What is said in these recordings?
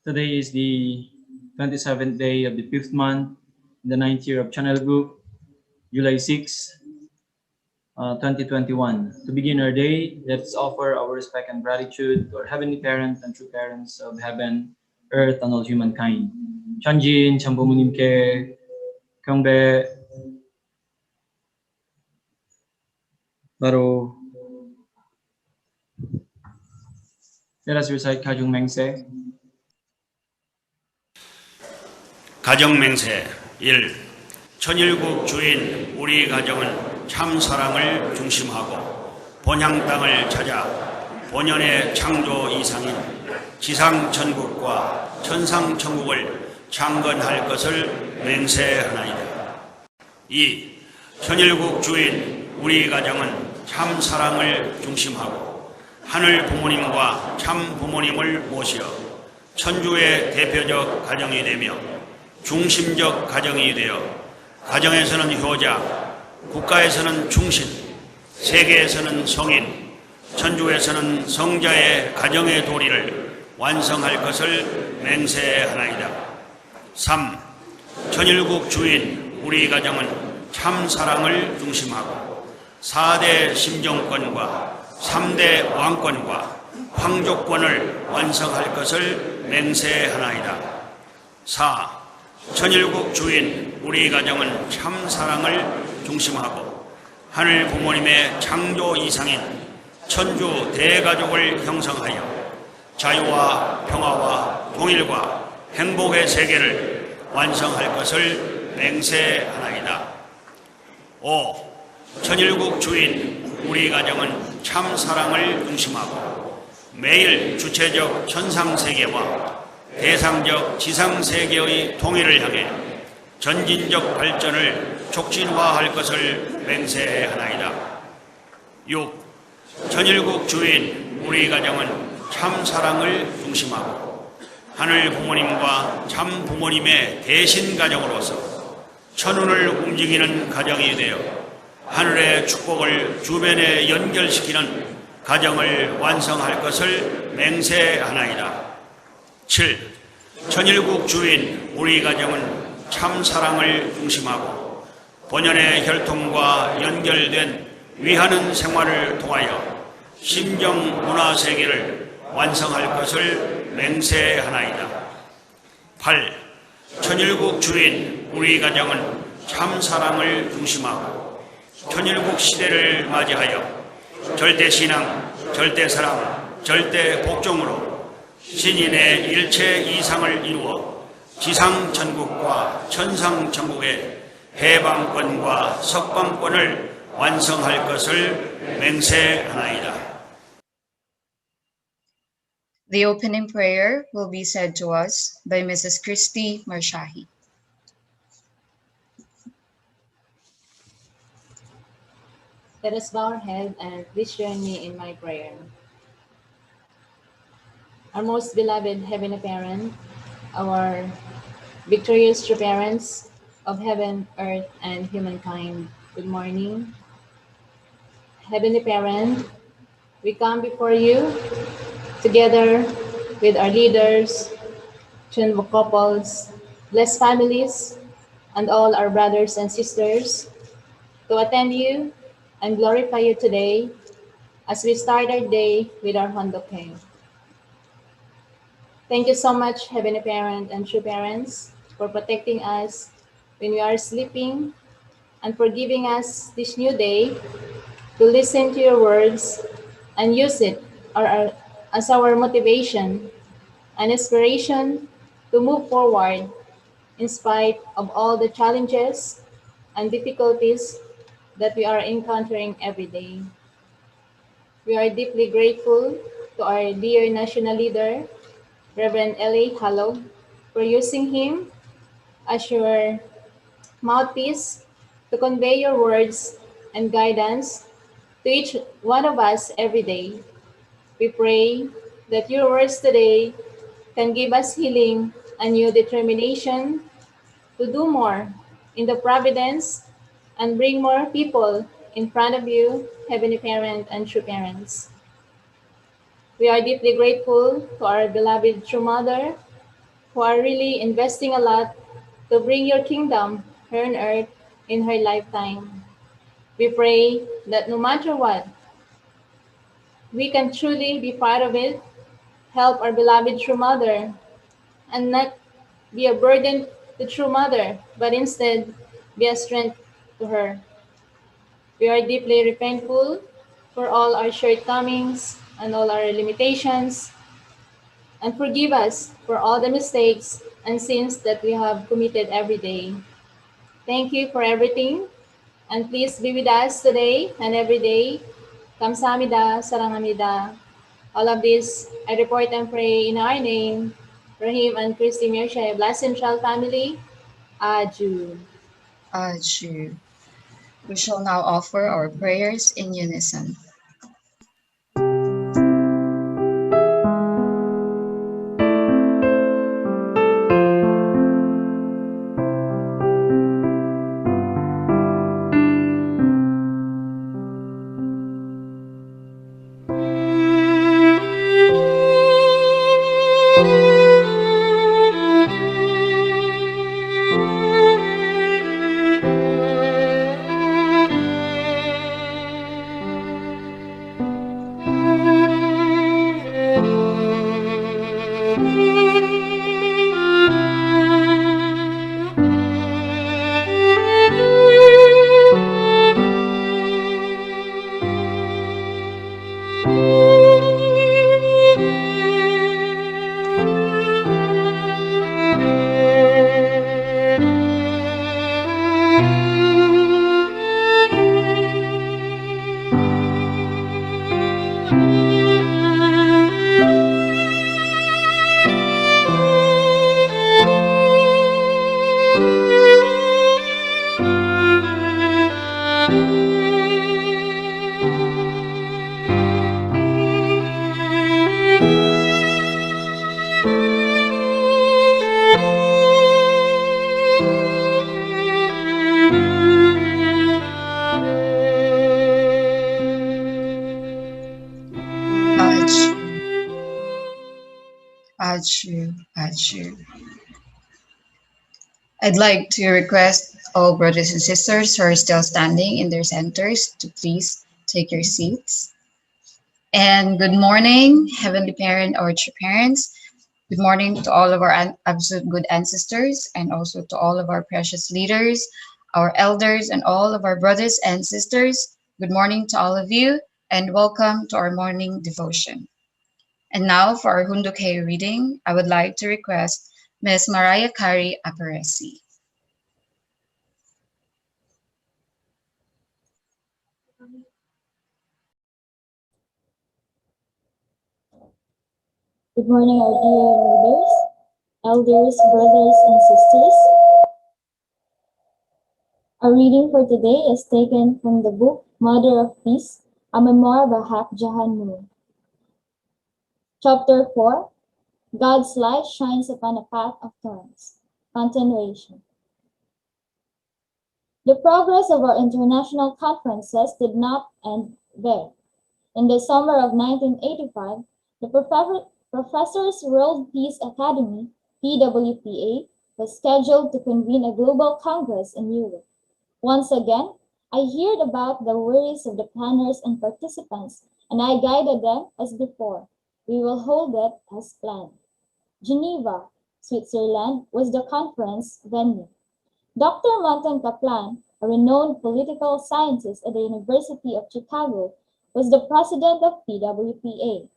Today is the 27th day of the 5th month, the 9th year of Channel Group, July 6, 2021. To begin our day, let's offer our respect and gratitude to our Heavenly Parent and true parents of heaven, earth, and all humankind. Chanjin, Chambumunimke, Kyongbe, Baro. Let us recite Kajung Mengse. 가정맹세 1. 천일국 주인 우리 가정은 참 사랑을 중심하고 본향 땅을 찾아 본연의 창조 이상인 지상천국과 천상천국을 창건할 것을 맹세하나이다. 2. 천일국 주인 우리 가정은 참 사랑을 중심하고 하늘 부모님과 참 부모님을 모시어 천주의 대표적 가정이 되며 중심적 가정이 되어 가정에서는 효자, 국가에서는 충신, 세계에서는 성인, 천주에서는 성자의 가정의 도리를 완성할 것을 맹세하나이다. 3. 천일국 주인 우리 가정은 참 사랑을 중심하고 4대 심정권과 3대 왕권과 황족권을 완성할 것을 맹세하나이다. 4. 천일국 주인 우리 가정은 참 사랑을 중심하고 하늘 부모님의 창조 이상인 천주 대가족을 형성하여 자유와 평화와 통일과 행복의 세계를 완성할 것을 맹세하나이다. 5. 천일국 주인 우리 가정은 참 사랑을 중심하고 매일 주체적 천상세계와 대상적 지상세계의 통일을 향해 전진적 발전을 촉진화할 것을 맹세하나이다. 6. 천일국 주인 우리 가정은 참 사랑을 중심하고 하늘 부모님과 참 부모님의 대신 가정으로서 천운을 움직이는 가정이 되어 하늘의 축복을 주변에 연결시키는 가정을 완성할 것을 맹세하나이다. 7. 천일국 주인 우리 가정은 참 사랑을 중심하고 본연의 혈통과 연결된 위하는 생활을 통하여 심정 문화 세계를 완성할 것을 맹세하나이다. 8. 천일국 주인 우리 가정은 참 사랑을 중심하고 천일국 시대를 맞이하여 절대신앙, 절대사랑, 절대복종으로 신인의 일체 이상을 이루어 지상천국과 천상천국의 해방권과 석방권을 완성할 것을 맹세하나이다. The opening prayer will be said to us by Mrs. Christy Marshahi. Let us bow our head and please join me in my prayer. Our most beloved Heavenly Parent, our victorious true parents of heaven, earth, and humankind, good morning. Heavenly Parent, we come before you together with our leaders, twin couples, blessed families, and all our brothers and sisters to attend you and glorify you today as we start our day with our Hondoke. Thank you so much, Heavenly Parent and true parents, for protecting us when we are sleeping and for giving us this new day to listen to your words and use it as our motivation and inspiration to move forward in spite of all the challenges and difficulties that we are encountering every day. We are deeply grateful to our dear national leader, Reverend L.A. Hallow, for using him as your mouthpiece to convey your words and guidance to each one of us every day. We pray that your words today can give us healing and new determination to do more in the providence and bring more people in front of you, Heavenly Parent and true parents. We are deeply grateful to our beloved True Mother who are really investing a lot to bring your kingdom here on earth in her lifetime. We pray that no matter what, we can truly be part of it, help our beloved true mother, and not be a burden to true mother, but instead be a strength to her. We are deeply repentful for all our shortcomings and all our limitations, and forgive us for all the mistakes and sins that we have committed every day. Thank you for everything, and please be with us today and every day. Kamsahamnida, sarangamnida. All of this, I report and pray in our name, Rahim and Christy Mirsha, Blessed Central Family. Aju. Aju. We shall now offer our prayers in unison. Aju, Aju. I'd like to request all brothers and sisters who are still standing in their centers to please take your seats. And good morning, Heavenly Parent, our true parents. Good morning to all of our absolute good ancestors and also to all of our precious leaders, our elders, and all of our brothers and sisters. Good morning to all of you and welcome to our morning devotion. And now for our Hundukay reading, I would like to request Ms. Mariah Kari Aparesi. Good morning, our dear neighbors, elders, brothers, and sisters. Our reading for today is taken from the book Mother of Peace, a memoir by Hak Jahan Moon. Chapter 4, God's light shines upon a path of thorns. Continuation. The progress of our international conferences did not end there. In the summer of 1985, the Professors World Peace Academy, PWPA, was scheduled to convene a global congress in Europe. Once again, I heard about the worries of the planners and participants, and I guided them as before. We will hold it as planned. Geneva, Switzerland, was the conference venue. Dr. Montan Kaplan, a renowned political scientist at the University of Chicago, was the president of PWPA.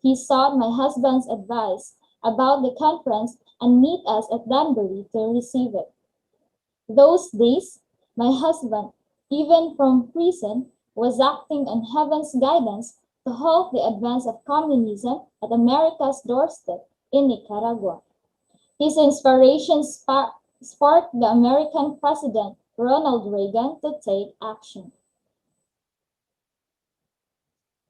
He sought my husband's advice about the conference and meet us at Danbury to receive it. Those days, my husband, even from prison, was acting on heaven's guidance to halt the advance of communism at America's doorstep in Nicaragua. His inspiration sparked the American President Ronald Reagan to take action.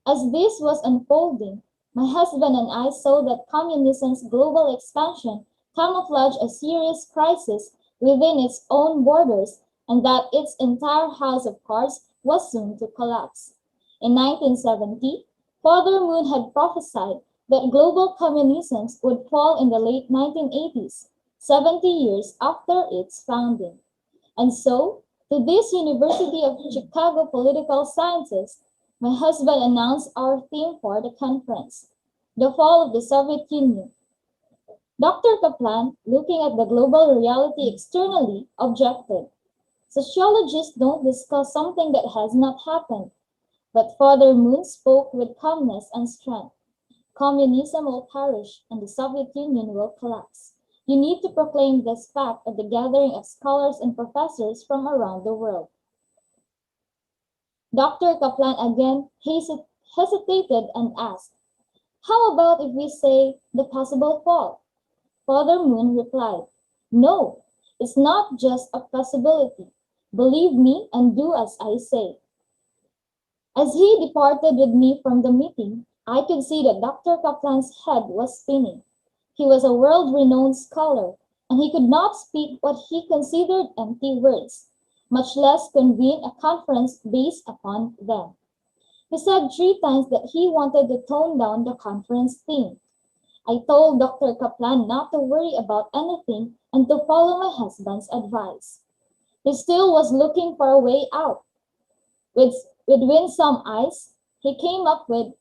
As this was unfolding, my husband and I saw that communism's global expansion camouflaged a serious crisis within its own borders and that its entire house of cards was soon to collapse. In 1970, Father Moon had prophesied that global communism would fall in the late 1980s, 70 years after its founding. And so, to this University of Chicago political scientists, my husband announced our theme for the conference, the fall of the Soviet Union. Dr. Kaplan, looking at the global reality externally, objected. Sociologists don't discuss something that has not happened. But Father Moon spoke with calmness and strength. Communism will perish and the Soviet Union will collapse. You need to proclaim this fact at the gathering of scholars and professors from around the world. Dr. Kaplan again hesitated and asked, "How about if we say the possible fall?" Father Moon replied, "No, it's not just a possibility. Believe me and do as I say." As he departed with me from the meeting, I could see that Dr. Kaplan's head was spinning. He was a world-renowned scholar, and he could not speak what he considered empty words, much less convene a conference based upon them. He said 3 times that he wanted to tone down the conference theme. I told Dr. Kaplan not to worry about anything and to follow my husband's advice. He still was looking for a way out. With winsome eyes, he came up with,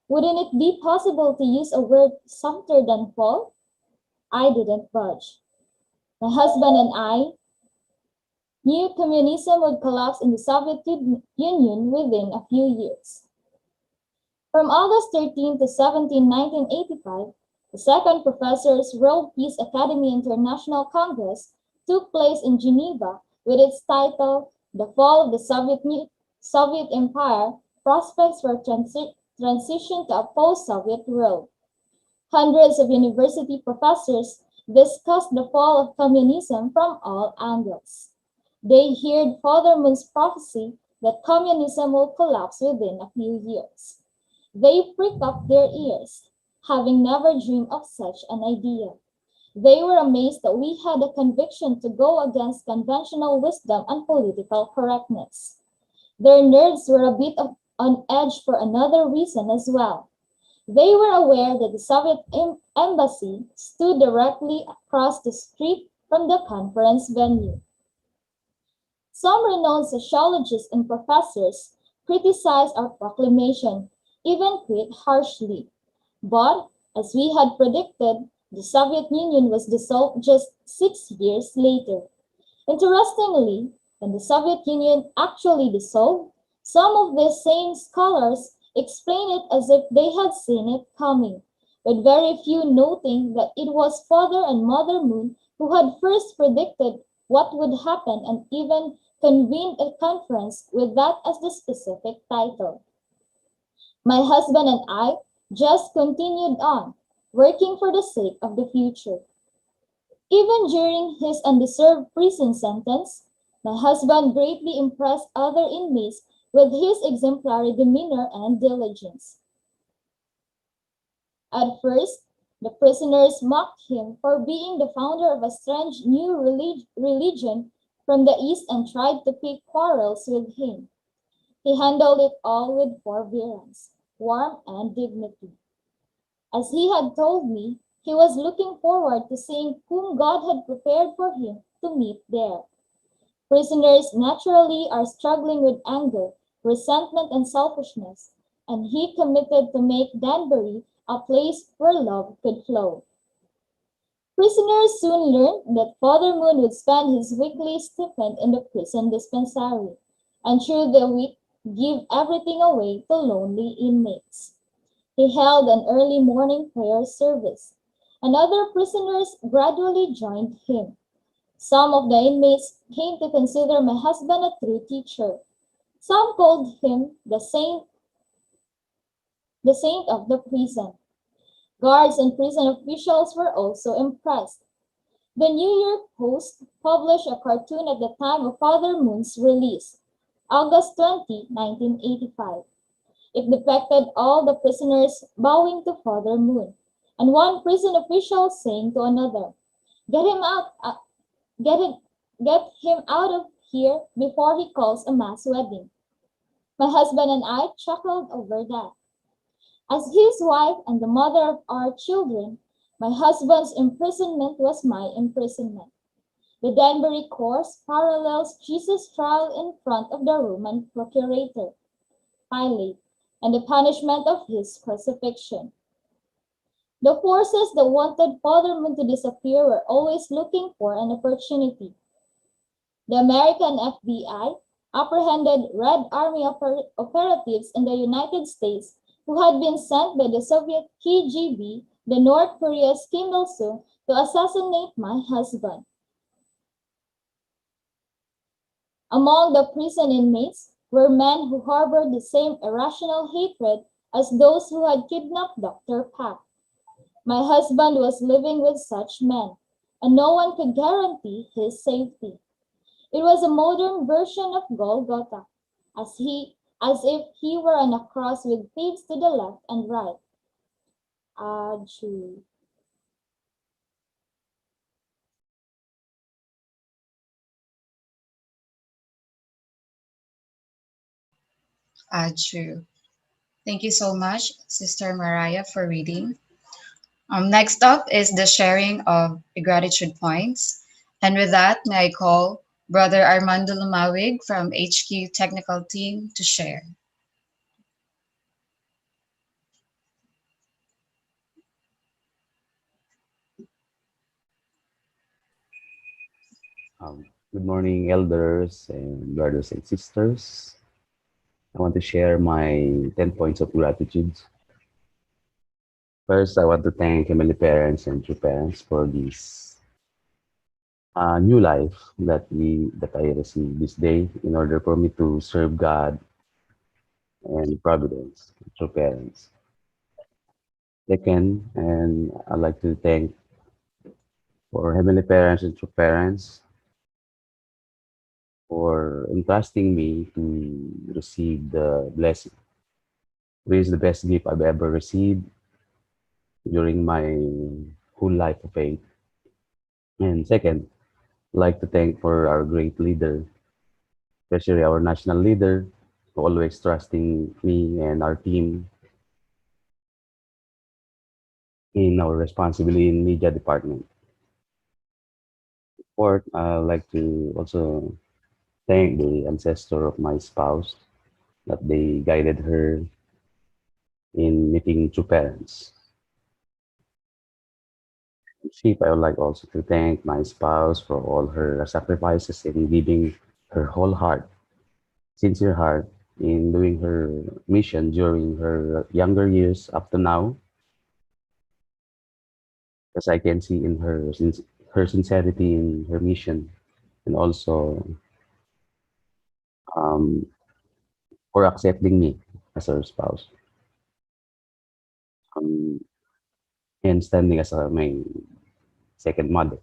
"Wouldn't it be possible to use a word softer than fall?" I didn't budge. My husband and I knew communism would collapse in the Soviet Union within a few years. From August 13 to 17, 1985, the Second Professors World Peace Academy International Congress took place in Geneva with its title, "The Fall of the Soviet Empire, Prospects for Transition to a Post-Soviet World." Hundreds of university professors discussed the fall of communism from all angles. They heard Father Moon's prophecy that communism will collapse within a few years. They pricked up their ears, having never dreamed of such an idea. They were amazed that we had a conviction to go against conventional wisdom and political correctness. Their nerves were a bit on edge for another reason as well. They were aware that the Soviet embassy stood directly across the street from the conference venue. Some renowned sociologists and professors criticized our proclamation, even quite harshly. But, as we had predicted, the Soviet Union was dissolved just 6 years later. Interestingly, when the Soviet Union actually dissolved, some of these same scholars explain it as if they had seen it coming, with very few noting that it was Father and Mother Moon who had first predicted what would happen and even convened a conference with that as the specific title. My husband and I just continued on, working for the sake of the future. Even during his undeserved prison sentence, my husband greatly impressed other inmates with his exemplary demeanor and diligence. At first, the prisoners mocked him for being the founder of a strange new religion from the East and tried to pick quarrels with him. He handled it all with forbearance, warmth, and dignity. As he had told me, he was looking forward to seeing whom God had prepared for him to meet there. Prisoners naturally are struggling with anger, resentment, and selfishness, and he committed to make Danbury a place where love could flow. Prisoners soon learned that Father Moon would spend his weekly stipend in the prison dispensary, and through the week give everything away to lonely inmates. He held an early morning prayer service, and other prisoners gradually joined him. Some of the inmates came to consider my husband a true teacher. Some called him the saint of the prison. Guards and prison officials were also impressed. The New York Post published a cartoon at the time of Father Moon's release, August 20, 1985. It depicted all the prisoners bowing to Father Moon, and one prison official saying to another, "Get him out, get him out of here before he calls a mass wedding." My husband and I chuckled over that. As his wife and the mother of our children, my husband's imprisonment was my imprisonment. The Danbury course parallels Jesus' trial in front of the Roman procurator, Pilate, and the punishment of his crucifixion. The forces that wanted Father Moon to disappear were always looking for an opportunity. The American FBI apprehended Red Army operatives in the United States who had been sent by the Soviet KGB, the North Korea's Kim Il-sung, to assassinate my husband. Among the prison inmates were men who harbored the same irrational hatred as those who had kidnapped Dr. Pak. My husband was living with such men, and no one could guarantee his safety. It was a modern version of Golgotha, as if he were on a cross with thieves to the left and right. Adieu. True. Thank you so much, Sister Mariah, for reading. Next up is the sharing of gratitude points. And with that, may I call Brother Armando Lumawig from HQ Technical Team to share. Good morning, elders and brothers and sisters. I want to share my 10 points of gratitude. First, I want to thank Heavenly Parents and True Parents for this new life that I received this day in order for me to serve God and Providence, True Parents. Second, and I'd like to thank for Heavenly Parents and True Parents for entrusting me to receive the blessing. Which is the best gift I've ever received during my whole life of faith. And second, I'd like to thank for our great leader, especially our national leader, who always trusting me and our team in our responsibility in media department. Fourth, I'd like to also thank the ancestor of my spouse that they guided her in meeting true parents. Fifth, I would like also to thank my spouse for all her sacrifices in giving her whole heart, sincere heart, in doing her mission during her younger years up to now. As I can see in her sincerity in her mission, and also um, for accepting me as her spouse, um, and standing as my second mother,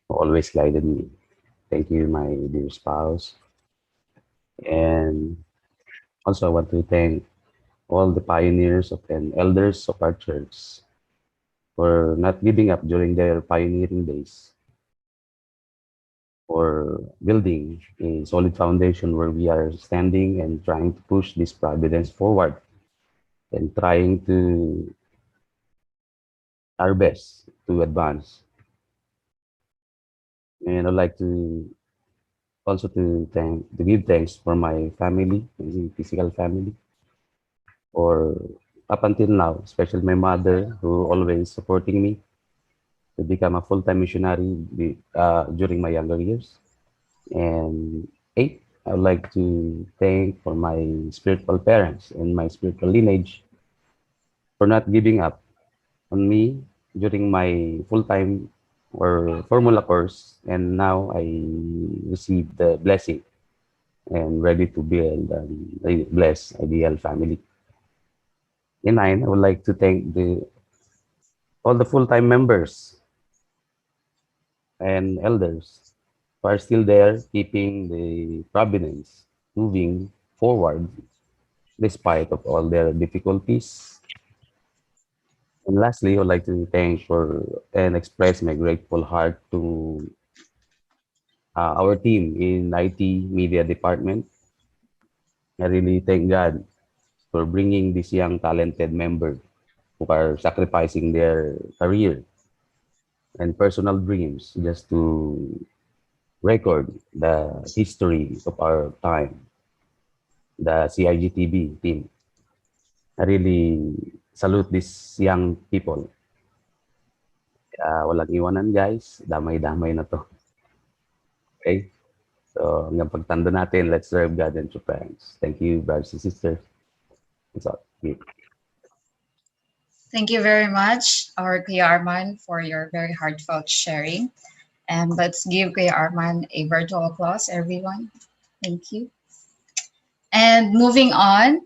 who always guided me. Thank you, my dear spouse. And also, I want to thank all the pioneers and elders of our church for not giving up during their pioneering days, for building a solid foundation where we are standing and trying to push this providence forward and trying to our best to advance. And I'd like to also to give thanks for my family, my physical family, or up until now, especially my mother, who always supporting me to become a full-time missionary during my younger years. And eight, I would like to thank for my spiritual parents and my spiritual lineage for not giving up on me during my full-time or formula course. And now I received the blessing and ready to build a blessed ideal family. In nine, I would like to thank all the full-time members and elders who are still there, keeping the providence moving forward despite of all their difficulties. And lastly, I would like to thank for and express my grateful heart to our team in IT media department. I really thank God for bringing these young talented members who are sacrificing their career and personal dreams just to record the history of our time, the CIGTV team. I really salute these young people. Walang iwanan guys, damay-damay na to. Okay? So hanggang pagtanda natin, let's serve God and true parents. Thank you, brothers and sisters. That's all. Thank you very much, our Kuya Arman, for your very heartfelt sharing. And let's give Kuya Arman a virtual applause, everyone. Thank you. And moving on,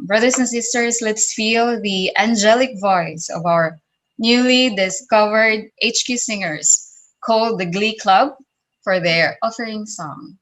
brothers and sisters, let's feel the angelic voice of our newly discovered HQ singers called the Glee Club for their offering song.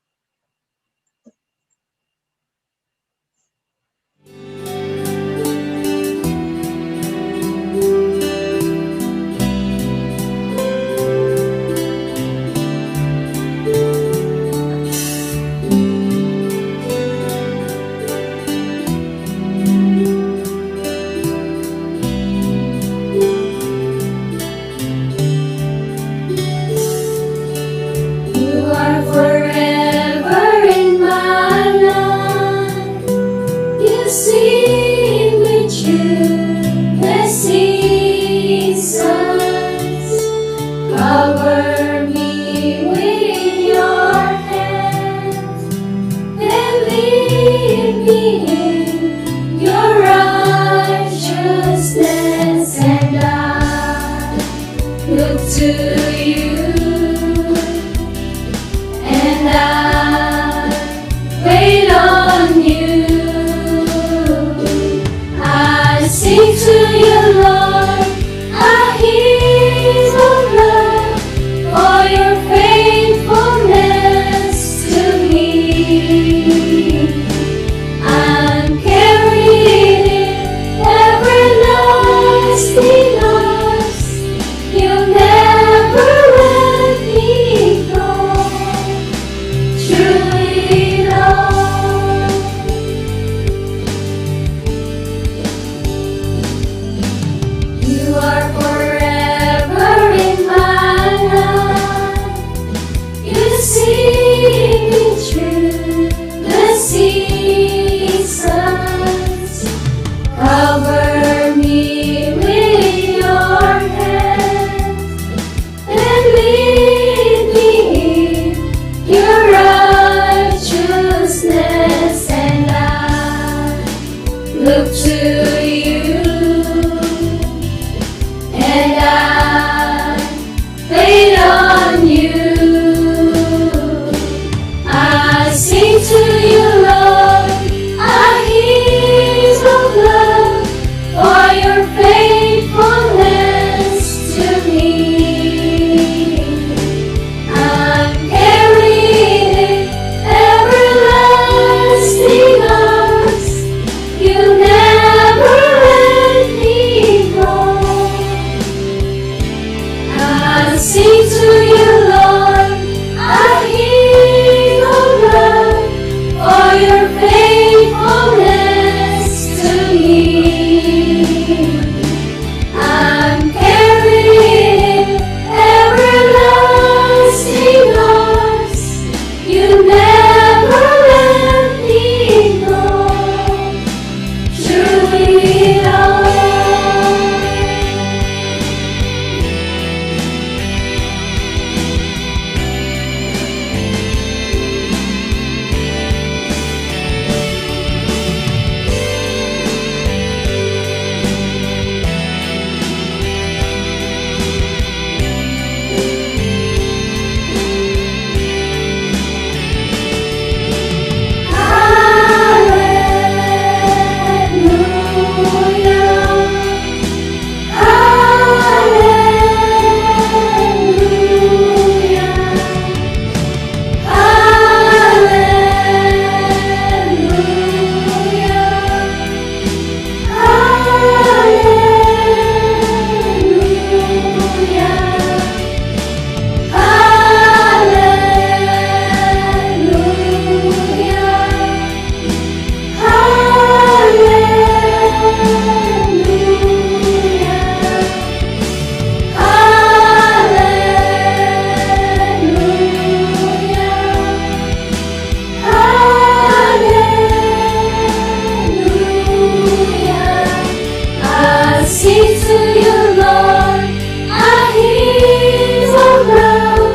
sing to you, Lord, a hymn of love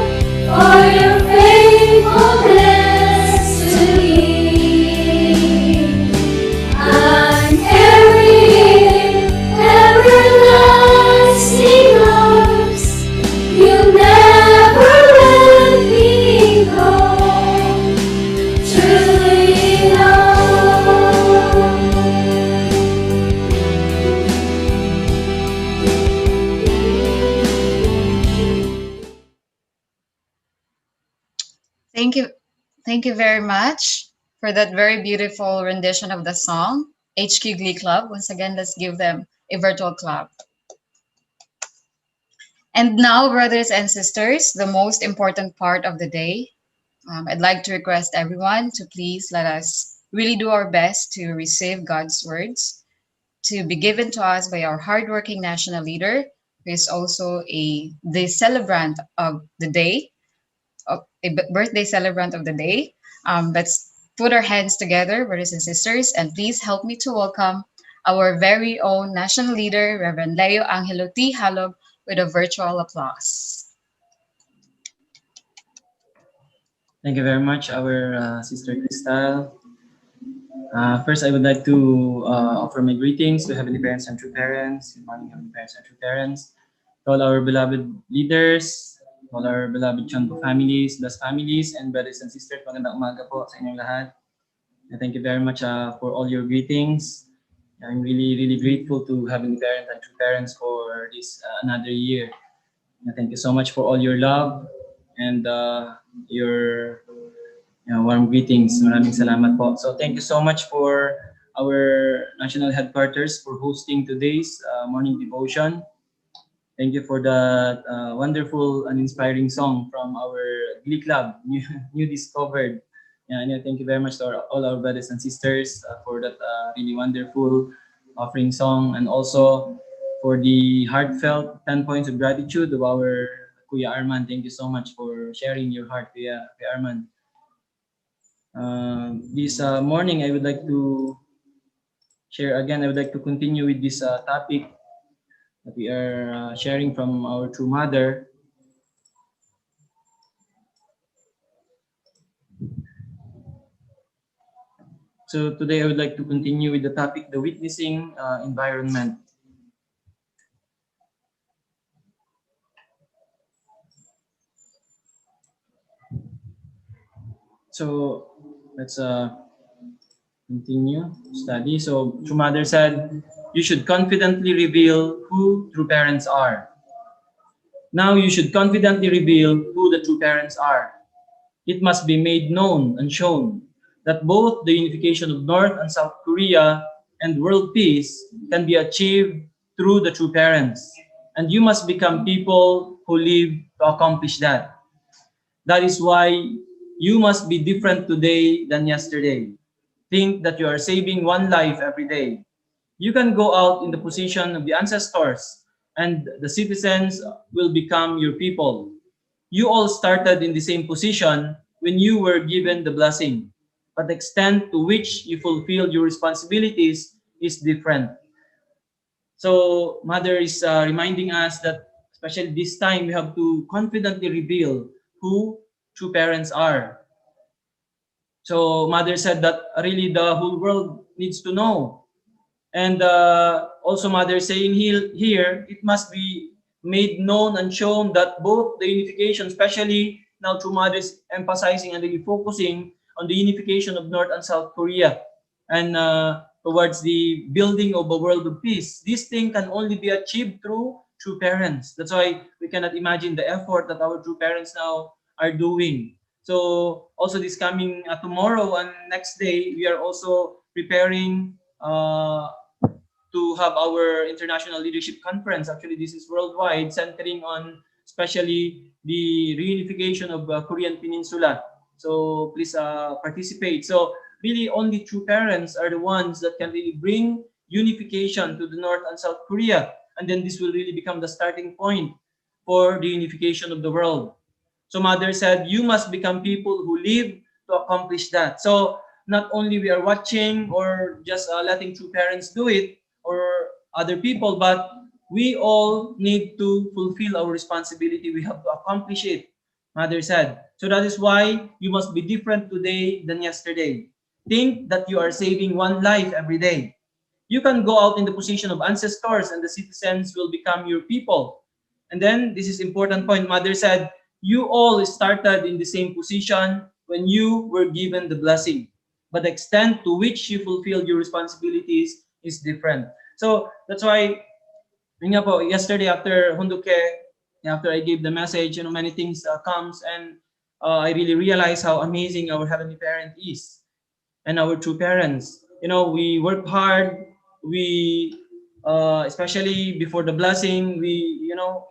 for your faithfulness to me. I'm carrying everlasting arms. You never let me go. Truly love. Thank you very much for that very beautiful rendition of the song, HQ Glee Club. Once again, let's give them a virtual clap. And now, brothers and sisters, the most important part of the day. I'd like to request everyone to please let us really do our best to receive God's words to be given to us by our hardworking national leader, who is also the celebrant of the day, birthday celebrant of the day. Let's put our hands together, brothers and sisters, and please help me to welcome our very own national leader, Reverend Leo Angelo T. Halog, with a virtual applause. Thank you very much, our Sister Crystal. First, I would like to offer my greetings to Heavenly Parents and True Parents. Good morning, Heavenly Parents and True Parents. To all our beloved leaders, to all our beloved Chonko families, Blessed families, and brothers and sisters, magandang umaga po sa inyong lahat. And thank you very much for all your greetings. I'm really, really grateful to Heavenly Parents and True Parents for this another year. And thank you so much for all your love and your warm greetings. Maraming salamat po. So thank you so much for our national headquarters for hosting today's morning devotion. Thank you for that wonderful and inspiring song from our Glee Club, new discovered. And thank you very much to all our brothers and sisters for that really wonderful offering song, and also for the heartfelt 10 points of gratitude of our Kuya Arman. Thank you so much for sharing your heart, Kuya Arman. This morning, I would like to share again. I would like to continue with this topic that we are sharing from our True Mother. So today, I would like to continue with the topic, the witnessing environment. So let's continue study. So True Mother said, you should confidently reveal who true parents are. Now you should confidently reveal who the true parents are. It must be made known and shown that both the unification of North and South Korea and world peace can be achieved through the true parents. And you must become people who live to accomplish that. That is why you must be different today than yesterday. Think that you are saving one life every day. You can go out in the position of the ancestors, and the citizens will become your people. You all started in the same position when you were given the blessing, but the extent to which you fulfill your responsibilities is different. So Mother is reminding us that, especially this time, we have to confidently reveal who true parents are. So Mother said that really the whole world needs to know. And also Mother saying here, it must be made known and shown that both the unification, especially now True Mother is emphasizing and really focusing on the unification of North and South Korea, and towards the building of a world of peace. This thing can only be achieved through true parents. That's why we cannot imagine the effort that our true parents now are doing. So also this coming tomorrow and next day, we are also preparing to have our International Leadership Conference. Actually, this is worldwide, centering on especially the reunification of Korean Peninsula. So please participate. So really only true parents are the ones that can really bring unification to the North and South Korea. And then this will really become the starting point for the unification of the world. So Mother said, you must become people who live to accomplish that. So not only we are watching or just letting true parents do it or other people, but we all need to fulfill our responsibility. We have to accomplish it, Mother said. So that is why you must be different today than yesterday. Think that you are saving one life every day. You can go out in the position of ancestors and the citizens will become your people. And then, this is important point, Mother said, you all started in the same position when you were given the blessing. But the extent to which you fulfilled your responsibilities is different. So, that's why, yun nga po, yesterday after Hunduke, after I gave the message, many things comes and I really realized how amazing our Heavenly Parent is and our true parents. We work hard. We, especially before the blessing, we,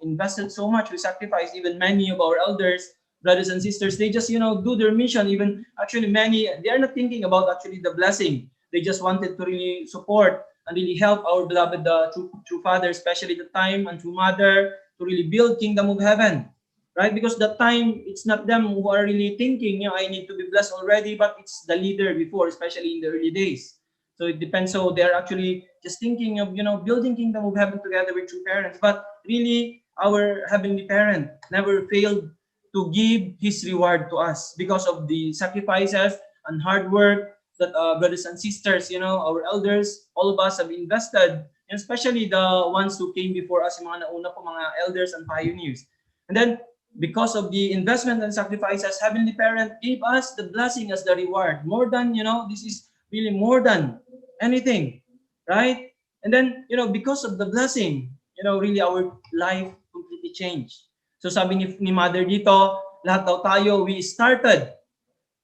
invested so much. We sacrificed. Even many of our elders, brothers and sisters, they just, do their mission. Even actually many, they are not thinking about actually the blessing. They just wanted to really support and really help our beloved true Father, especially the time and true Mother, to really build Kingdom of Heaven. Right? Because that time, it's not them who are really thinking, I need to be blessed already, but it's the leader before, especially in the early days. So it depends. So they're actually just thinking of, building Kingdom of Heaven together with true parents. But really, our Heavenly Parent never failed to give His reward to us because of the sacrifices and hard work that brothers and sisters, our elders, all of us have invested, and especially the ones who came before us, yung mga nauna po, mga elders and pioneers. And then, because of the investment and sacrifices, Heavenly Parent gave us the blessing as the reward. More than, this is really more than anything, right? And then, because of the blessing, really our life completely changed. So sabi ni Mother dito, lahat daw tayo, we started.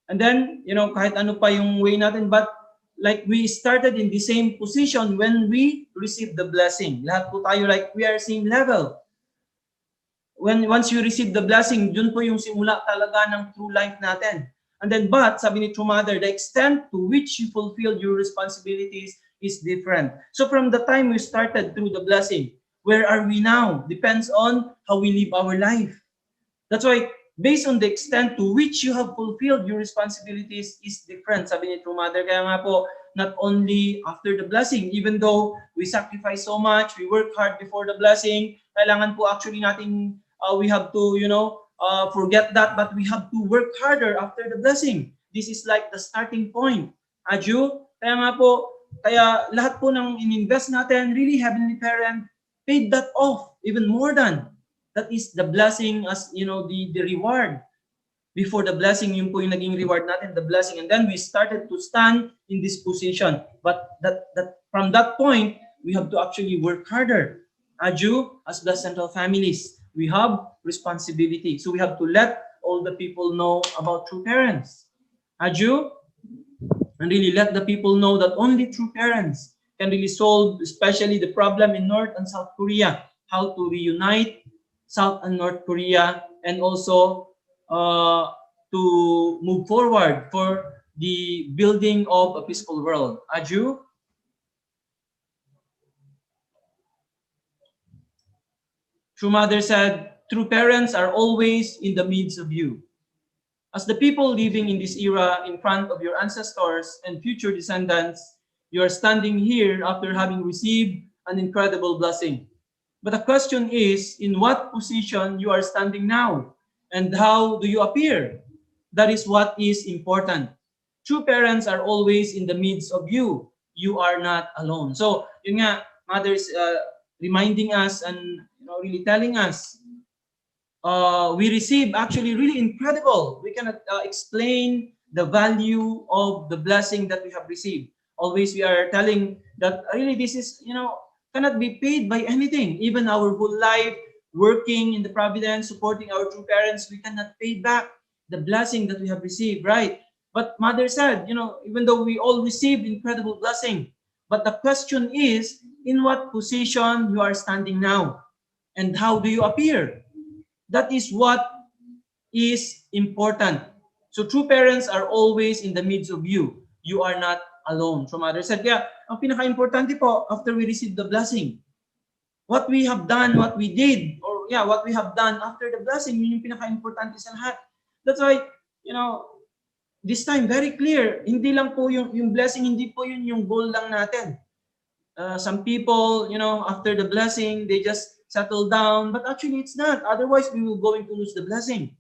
And then, kahit ano pa yung way natin, but like we started in the same position when we received the blessing. Lahat po tayo, like we are same level. Once you receive the blessing, dun po yung simula talaga ng true life natin. And then, but, sabi ni True Mother, the extent to which you fulfilled your responsibilities is different. So from the time we started through the blessing, where are we now? Depends on how we live our life. That's why, based on the extent to which you have fulfilled your responsibilities is different. Sabi ni True Mother, kaya nga po, not only after the blessing, even though we sacrifice so much, we work hard before the blessing, kailangan po actually nating we have to, forget that, but we have to work harder after the blessing. This is like the starting point. Adju, kaya nga po, kaya lahat po ng ininvest natin, really Heavenly Parent paid that off, even more than. That is the blessing as, the reward. Before the blessing, yun po yung naging reward natin, the blessing. And then we started to stand in this position. But that from that point, we have to actually work harder. Adju, as Blessed Central families, we have responsibility. So we have to let all the people know about true parents. Adju, and really let the people know that only true parents can really solve, especially the problem in North and South Korea, how to reunite South and North Korea, and also to move forward for the building of a peaceful world. Adju? True Mother said, true parents are always in the midst of you. As the people living in this era in front of your ancestors and future descendants, you are standing here after having received an incredible blessing. But the question is, in what position you are standing now? And how do you appear? That is what is important. True parents are always in the midst of you. You are not alone. So, yun nga, Mother's reminding us and really telling us, we receive actually really incredible. We cannot explain the value of the blessing that we have received. Always we are telling that really this is, cannot be paid by anything. Even our whole life, working in the providence, supporting our true parents, we cannot pay back the blessing that we have received, right? But Mother said, even though we all received incredible blessing, but the question is, in what position you are standing now? And how do you appear? That is what is important. So true parents are always in the midst of you. You are not alone. So Mother said, kaya ang pinaka-importante po after we receive the blessing, what we have done, what we did, or what we have done after the blessing, yun yung pinaka-importante sa lahat. That's why, this time very clear, hindi lang po yung blessing, hindi po yun yung goal lang natin. Some people, after the blessing, they just settle down, but actually it's not. Otherwise, we will going to lose the blessing.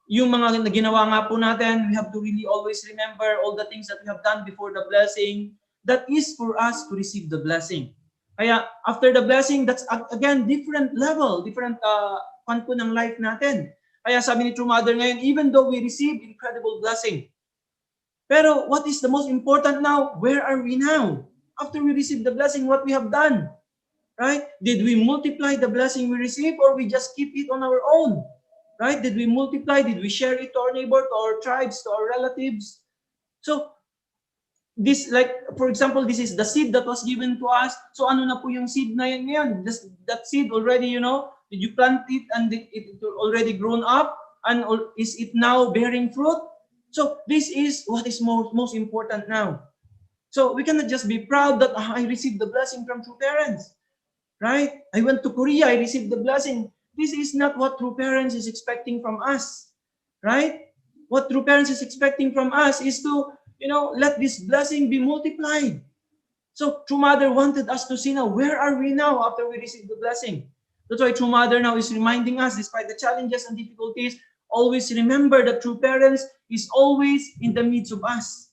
Yung mga ginawa nga po natin, we have to really always remember all the things that we have done before the blessing. That is for us to receive the blessing. Kaya after the blessing, that's again different level, different kanto ng life natin. Kaya sabi ni True Mother ngayon, even though we receive incredible blessing, pero what is the most important now? Where are we now? After we receive the blessing, what we have done? Right? Did we multiply the blessing we received, or we just keep it on our own? Right? Did we multiply? Did we share it to our neighbor, to our tribes, to our relatives? So, this, like, for example, this is the seed that was given to us. So, ano na po yung seed na yan ngayon? That seed already, did you plant it and it already grown up? And is it now bearing fruit? So, this is what is most important now. So, we cannot just be proud that I received the blessing from true parents. Right? I went to Korea, I received the blessing. This is not what true parents is expecting from us, right? What true parents is expecting from us is to, let this blessing be multiplied. So True Mother wanted us to see now, where are we now after we receive the blessing? That's why True Mother now is reminding us, despite the challenges and difficulties, always remember that true parents is always in the midst of us.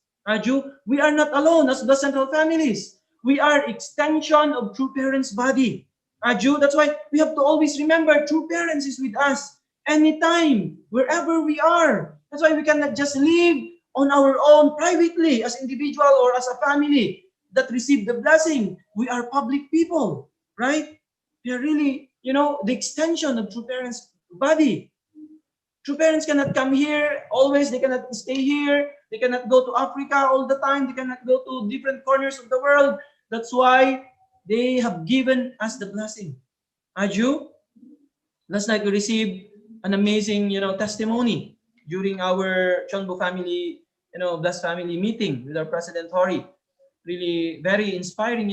We are not alone as the central families. We are extension of true parents' body. That's why we have to always remember true parents is with us anytime, wherever we are. That's why we cannot just live on our own privately as individual or as a family that receive the blessing. We are public people, right? We are really, the extension of true parents' body. True parents cannot come here always. They cannot stay here. They cannot go to Africa all the time. They cannot go to different corners of the world. That's why they have given us the blessing. Last night we received an amazing, testimony during our Chonbo family, blessed family meeting with our President Hori. Really very inspiring,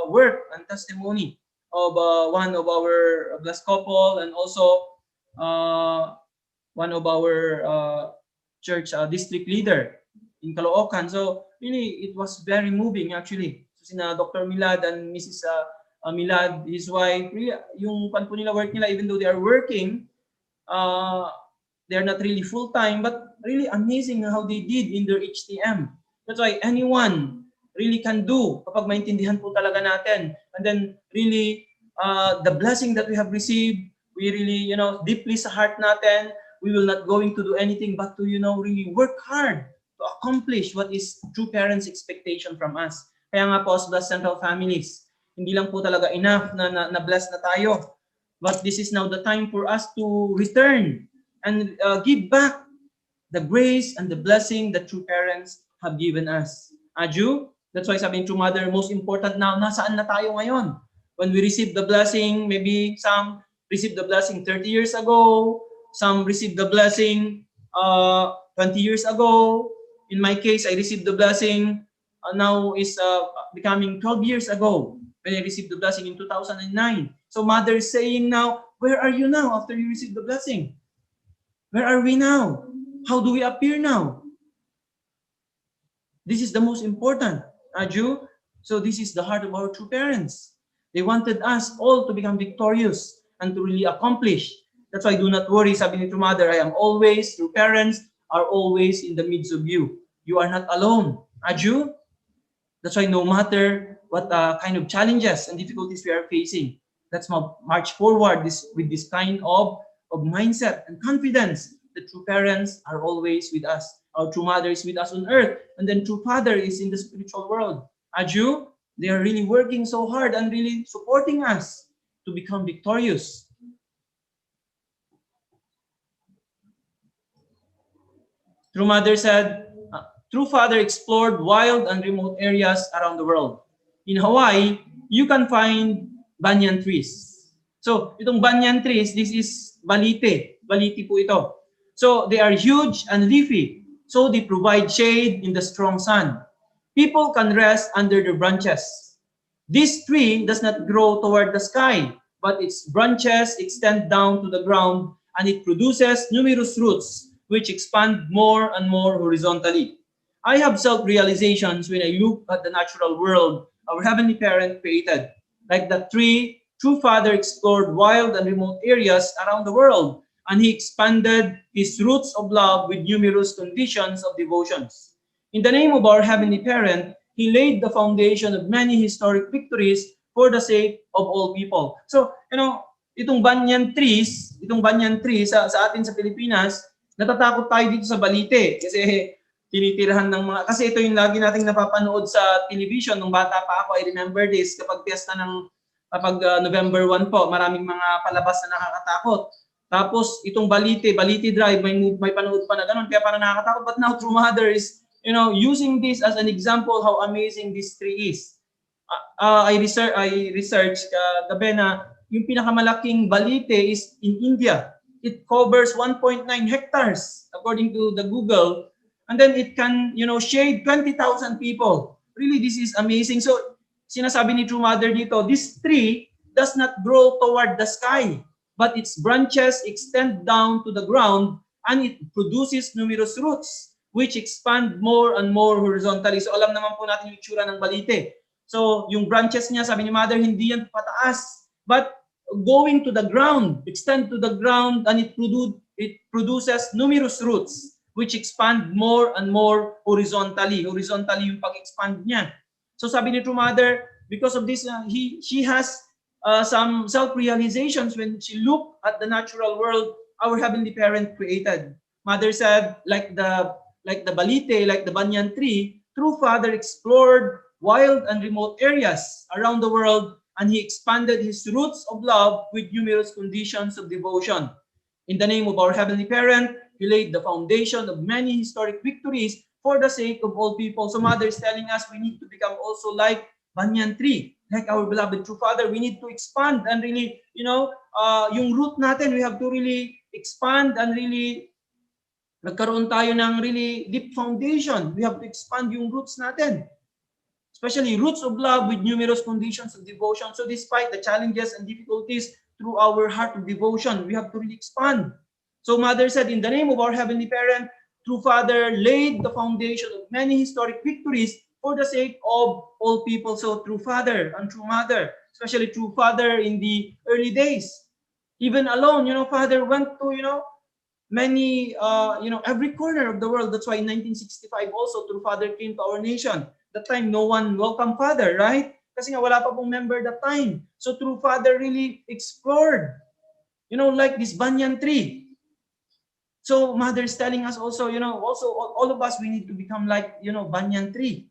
work and testimony of one of our blessed couple, and also one of our church district leader in Caloocan. So really, it was very moving actually. Sina Dr. Milad and Mrs. Milad, his wife, really, yung pan po nila work nila, even though they are working, they're not really full-time, but really amazing how they did in their HTM. That's why anyone really can do kapag maintindihan po talaga natin. And then really, the blessing that we have received, we really, deeply sa heart natin, we will not going to do anything but to, really work hard to accomplish what is true parents' expectation from us. Kaya nga po, as blessed central families, hindi lang po talaga enough na blessed na tayo. But this is now the time for us to return and give back the grace and the blessing that true parents have given us. That's why sabi ng True Mother, most important now, nasaan na tayo ngayon? When we receive the blessing, maybe some received the blessing 30 years ago, some received the blessing 20 years ago. In my case, I received the blessing now is becoming 12 years ago when I received the blessing in 2009. So Mother is saying now, where are you now after you received the blessing? Where are we now? How do we appear now? This is the most important. So this is the heart of our true parents. They wanted us all to become victorious and to really accomplish. That's why do not worry, sabi ni True Mother, I am always, true parents are always in the midst of you. You are not alone. That's why no matter what kind of challenges and difficulties we are facing, let's march forward with this kind of mindset and confidence. The true parents are always with us. Our true mother is with us on earth, and then true father is in the spiritual world. They are really working so hard and really supporting us to become victorious. True Mother said, True Father explored wild and remote areas around the world. In Hawaii, you can find banyan trees. So, itong banyan trees, this is balite. Balite po ito. So, they are huge and leafy. So, they provide shade in the strong sun. People can rest under their branches. This tree does not grow toward the sky, but its branches extend down to the ground, and it produces numerous roots, which expand more and more horizontally. I have self-realizations when I look at the natural world our Heavenly Parent created. Like the tree, true Father explored wild and remote areas around the world, and he expanded his roots of love with numerous conditions of devotions. In the name of our Heavenly Parent, he laid the foundation of many historic victories for the sake of all people. So, itong banyan trees sa atin sa Pilipinas, natatakot tayo dito sa balite kasi tinitirahan ng mga, kasi ito yung lagi nating napapanood sa television nung bata pa ako. I remember this, kapag piyesta ng November 1 po, maraming mga palabas na nakakatakot. Tapos itong Balite Drive, may panood pa na ganun, kaya parang nakakatakot. But now True Mother is, using this as an example how amazing this tree is. I researched gabi na yung pinakamalaking Balite is in India. It covers 1.9 hectares according to the Google, and then it can, shade 20,000 people. Really, this is amazing. So, sinasabi ni True Mother dito, this tree does not grow toward the sky, but its branches extend down to the ground, and it produces numerous roots, which expand more and more horizontally. So, alam naman po natin yung itsura ng Balite. So, yung branches niya, sabi ni Mother, hindi yan pataas, but going to the ground, extend to the ground, and it produces numerous roots, which expand more and more horizontally. Horizontally yung pag-expand niya. So sabi ni True Mother, because of this, she has some self-realizations when she looked at the natural world our Heavenly Parent created. Mother said, like the Balite, like the banyan tree, True Father explored wild and remote areas around the world, and he expanded his roots of love with numerous conditions of devotion. In the name of our Heavenly Parent, he laid the foundation of many historic victories for the sake of all people. So Mother is telling us we need to become also like banyan tree, like our beloved True Father. We need to expand and really, yung root natin, we have to really expand and really nagkaroon tayo ng really deep foundation. We have to expand yung roots natin. Especially roots of love with numerous conditions of devotion. So despite the challenges and difficulties through our heart of devotion, we have to really expand. So Mother said, in the name of our Heavenly Parent, True Father laid the foundation of many historic victories for the sake of all people. So True Father and True Mother, especially True Father in the early days, even alone, Father went to, many, every corner of the world. That's why in 1965 also, True Father came to our nation. That time, no one welcomed Father, right? Kasi nga wala pa pong member that time. So True Father really explored, like this banyan tree. So Mother is telling us also, also all of us, we need to become like, banyan tree.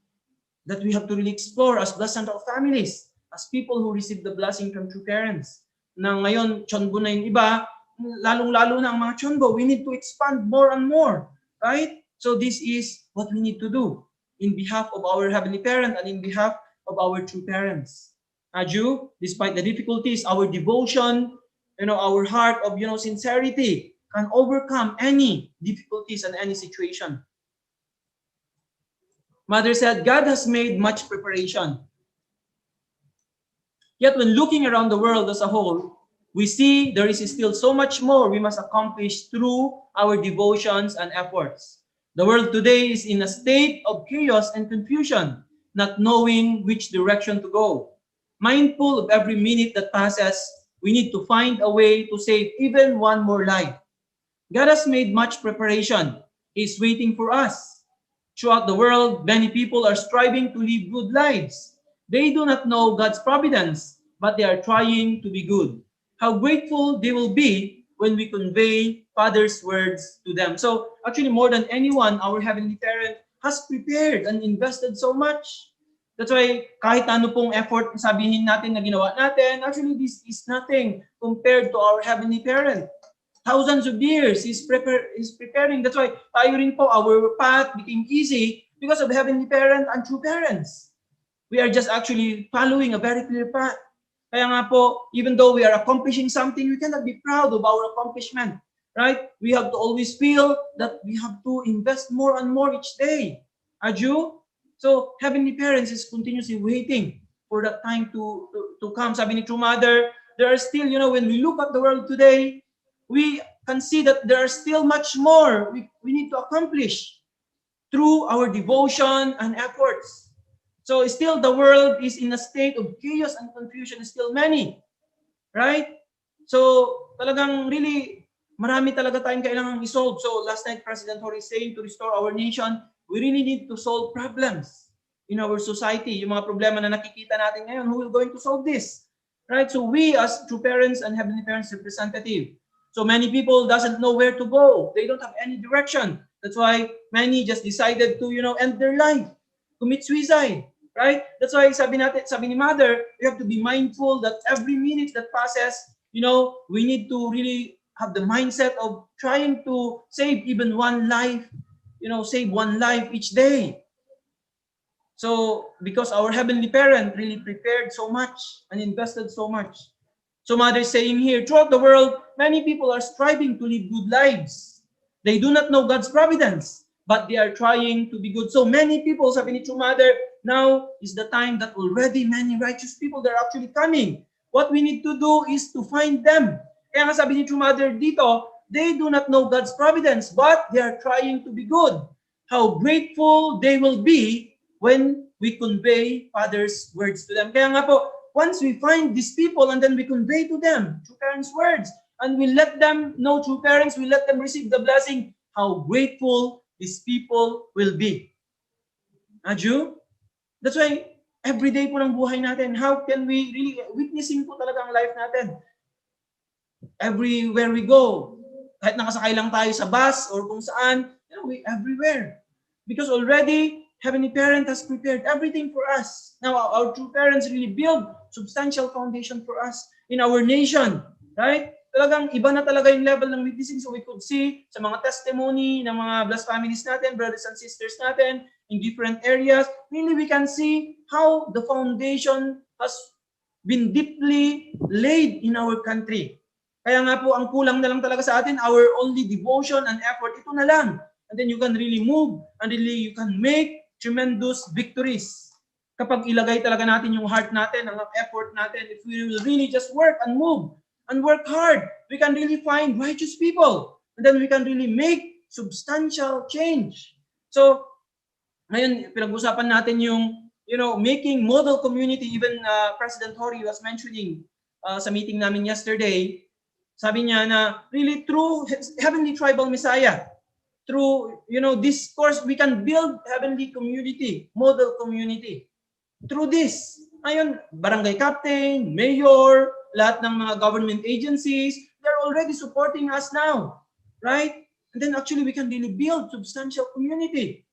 That we have to really explore as blessed of families, as people who receive the blessing from true parents. Na ngayon, chonbo na yung iba, lalong-lalo na ang mga chonbo, we need to expand more and more, right? So this is what we need to do in behalf of our Heavenly Parent and in behalf of our true parents. Aju, despite the difficulties, our devotion, our heart of, sincerity can overcome any difficulties and any situation. Mother said, God has made much preparation. Yet when looking around the world as a whole, we see there is still so much more we must accomplish through our devotions and efforts. The world today is in a state of chaos and confusion, not knowing which direction to go. Mindful of every minute that passes, we need to find a way to save even one more life. God has made much preparation. He is waiting for us. Throughout the world, many people are striving to live good lives. They do not know God's providence, but they are trying to be good. How grateful they will be when we convey Father's words to them. So actually, more than anyone, our Heavenly Parent has prepared and invested so much. That's why kahit ano pong effort sabihin natin na ginawa natin, actually this is nothing compared to our Heavenly Parent. Thousands of years He's preparing. That's why tayo rin po, our path became easy because of Heavenly Parent and true parents. We are just actually following a very clear path. Kaya nga po, even though we are accomplishing something, we cannot be proud of our accomplishment, right? We have to always feel that we have to invest more and more each day. Aju? So, Heavenly Parents is continuously waiting for that time to come. Sabi ni True Mother, there are still, when we look at the world today, we can see that there are still much more we need to accomplish through our devotion and efforts. So still the world is in a state of chaos and confusion, still many. Right? So talagang really, marami talaga tayong kailangang isolve. So last night, President Hori is saying to restore our nation, we really need to solve problems in our society. Yung mga problema na nakikita natin ngayon, who will going to solve this? Right? So we as true parents and heavenly parents representative. So many people doesn't know where to go. They don't have any direction. That's why many just decided to, end their life, commit suicide. Right? That's why sabi ni Mother, we have to be mindful that every minute that passes, we need to really have the mindset of trying to save even one life, save one life each day. So, because our heavenly parent really prepared so much and invested so much. So Mother is saying here, throughout the world, many people are striving to live good lives. They do not know God's providence, but they are trying to be good. So many people, sabi ni True Mother, now is the time that already many righteous people, they're actually coming. What we need to do is to find them. Kaya nga sabi ni True Mother dito, they do not know God's providence, but they are trying to be good. How grateful they will be when we convey Father's words to them. Kaya nga po, once we find these people and then we convey to them true parents' words, and we let them know true parents, we let them receive the blessing, how grateful these people will be. Adju? That's why every day po ng buhay natin, how can we really witnessing po talaga ang life natin? Everywhere we go, kahit nakasakay lang tayo sa bus or kung saan, we everywhere. Because already, Heavenly Parent has prepared everything for us. Now, our true parents really build substantial foundation for us in our nation. Right? Talagang iba na talaga yung level ng witnessing. So we could see sa mga testimony ng mga blessed families natin, brothers and sisters natin, in different areas, really we can see how the foundation has been deeply laid in our country. Kaya nga po, ang kulang na lang talaga sa atin, our only devotion and effort, ito na lang. And then you can really move, and really you can make tremendous victories. Kapag ilagay talaga natin yung heart natin, ang effort natin, if we will really just work and move, and work hard, we can really find righteous people. And then we can really make substantial change. So, ngayon, pinag-usapan natin yung, making model community. Even President Hori was mentioning sa meeting namin yesterday, sabi niya na really through Heavenly Tribal Messiah, through, this course, we can build heavenly community, model community. Through this, ayun, barangay captain, mayor, lahat ng mga government agencies, they're already supporting us now, right? And then actually, we can really build substantial community.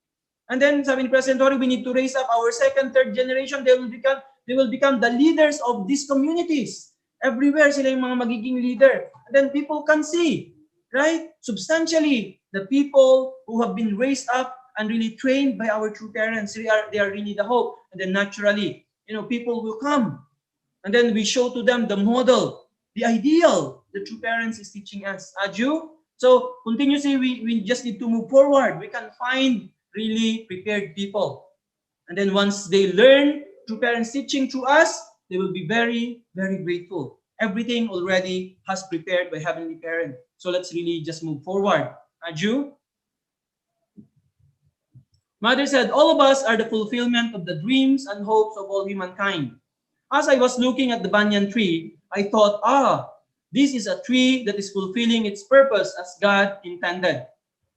And then, sabi ni President Hori, we need to raise up our second, third generation. They will become the leaders of these communities. Everywhere sila yung mga magiging leader. And then people can see, right? Substantially, the people who have been raised up and really trained by our true parents, they are really the hope. And then naturally, people will come. And then we show to them the model, the ideal the true parents is teaching us. Adju? So continuously, we just need to move forward. We can find really prepared people. And then once they learn true parents teaching through us, they will be very, very grateful. Everything already has prepared by Heavenly Parent. So let's really just move forward. Adju? Mother said, all of us are the fulfillment of the dreams and hopes of all humankind. As I was looking at the banyan tree, I thought, this is a tree that is fulfilling its purpose as God intended.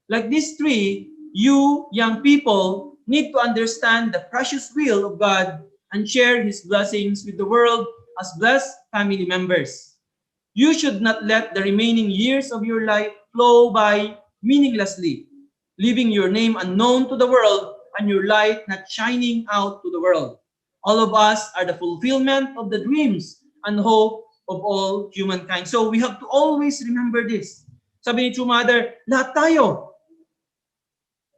Like this tree, you, young people, need to understand the precious will of God and share His blessings with the world as blessed family members. You should not let the remaining years of your life flow by meaninglessly, leaving your name unknown to the world and your light not shining out to the world. All of us are the fulfillment of the dreams and hope of all humankind. So we have to always remember this. Sabi ni True Mother, lahat tayo,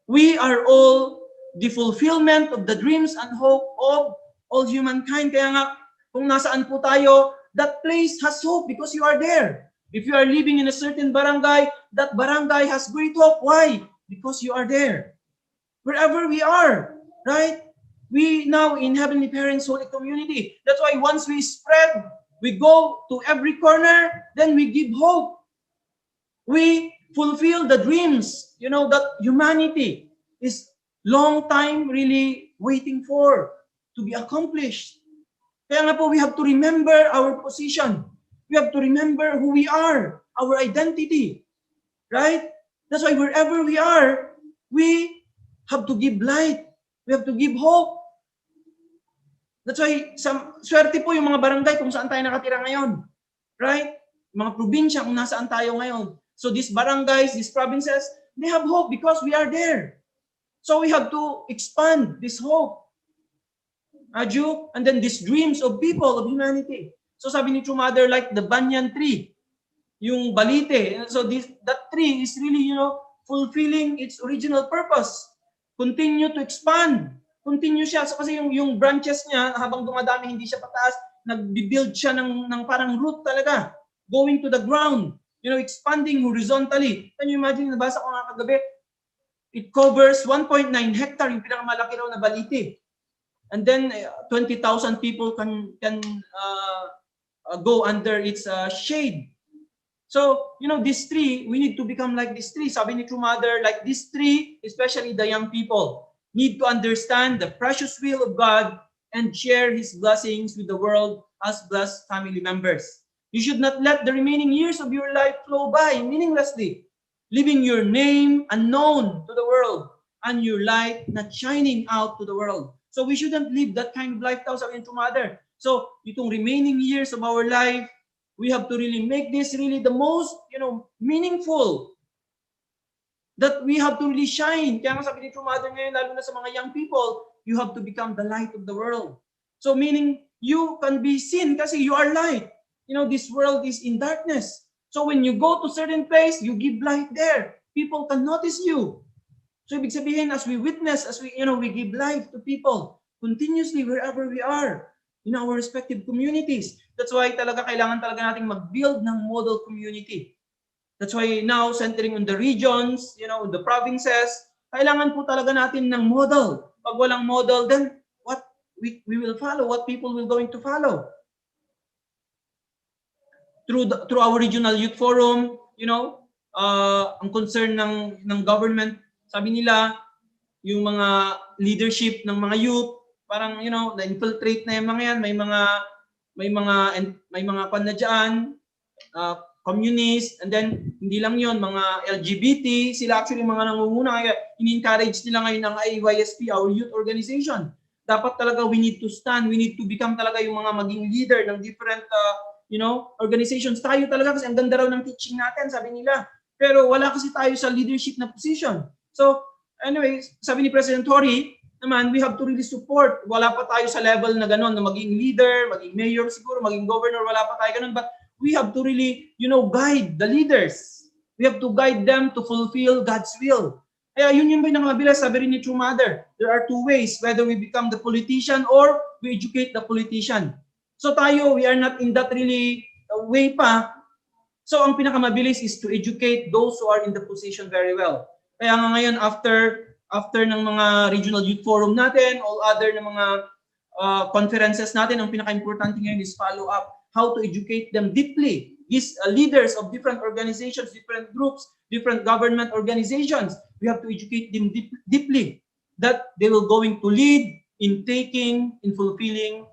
we are all the fulfillment of the dreams and hope of all humankind. Kaya nga, kung nasaan po tayo, that place has hope because you are there. If you are living in a certain barangay, that barangay has great hope. Why? Because you are there. Wherever we are, right? We now in Heavenly Parents Holy Community. That's why once we spread, we go to every corner, then we give hope. We fulfill the dreams, that humanity is long time really waiting for. to be accomplished. Kaya nga po, we have to remember our position. We have to remember who we are, our identity. Right? That's why wherever we are, we have to give light. We have to give hope. That's why, swerte po yung mga barangay kung saan tayo nakatira ngayon. Right? Mga probinsya kung nasaan tayo ngayon. So these barangays, these provinces, they have hope because we are there. So we have to expand this hope. Aju, and then these dreams of people, of humanity. So sabi ni True Mother, like the banyan tree, yung balite. So that tree is really, fulfilling its original purpose. Continue to expand. Continue siya. So kasi yung branches niya, habang dumadami, hindi siya pataas, nag-build siya ng parang root talaga. Going to the ground. Expanding horizontally. Can you imagine, nabasa ko nga kagabi, it covers 1.9 hectare, yung pinakamalaki raw na balite. And then 20,000 people can go under its shade. So, this tree, we need to become like this tree. Sabi ni True Mother, like this tree, especially the young people, need to understand the precious will of God and share His blessings with the world as blessed family members. You should not let the remaining years of your life flow by meaninglessly, leaving your name unknown to the world and your light not shining out to the world. So we shouldn't live that kind of lifestyle, sabi ni True Mother. So, itong remaining years of our life, we have to really make this really the most, meaningful. That we have to really shine. Kaya nga sabi ni True Mother ngayon, lalo na sa mga young people, you have to become the light of the world. So meaning, you can be seen kasi you are light. This world is in darkness. So when you go to certain place, you give light there. People can notice you. So ibig sabihin, as we witness, as we give life to people continuously wherever we are in our respective communities. That's why kailangan talaga nating mag-build ng model community. That's why now, centering on the regions, the provinces, kailangan po talaga natin ng model. Pag walang model, then what we will follow, what people will going to follow. Through our regional youth forum, ang concern ng government, sabi nila, yung mga leadership ng mga youth, parang, na-infiltrate na yung mga yan, may mga kwan na dyan, communist, and then, hindi lang yon mga LGBT, sila actually mga nangunguna, kaya in-encourage nila ngayon ng IYSP, our youth organization. Dapat talaga, we need to stand, we need to become talaga yung mga maging leader ng different, organizations. Tayo talaga, kasi ang ganda raw ng teaching natin, sabi nila. Pero wala kasi tayo sa leadership na position. So, anyway, sabi ni President Tory, naman, we have to really support. Wala pa tayo sa level na gano'n, na maging leader, maging mayor siguro, maging governor, wala pa tayo gano'n. But we have to really, guide the leaders. We have to guide them to fulfill God's will. Kaya yun yung pinakamabilas, sabi rin ni True Mother. There are two ways, whether we become the politician or we educate the politician. So tayo, we are not in that really way pa. So ang pinakamabilis is to educate those who are in the position very well. Kaya nga ngayon, after ng mga regional youth forum natin, all other ng mga conferences natin, ang pinaka-importante ngayon is follow up, how to educate them deeply. These leaders of different organizations, different groups, different government organizations, we have to educate them deeply that they will going to lead in taking, in fulfilling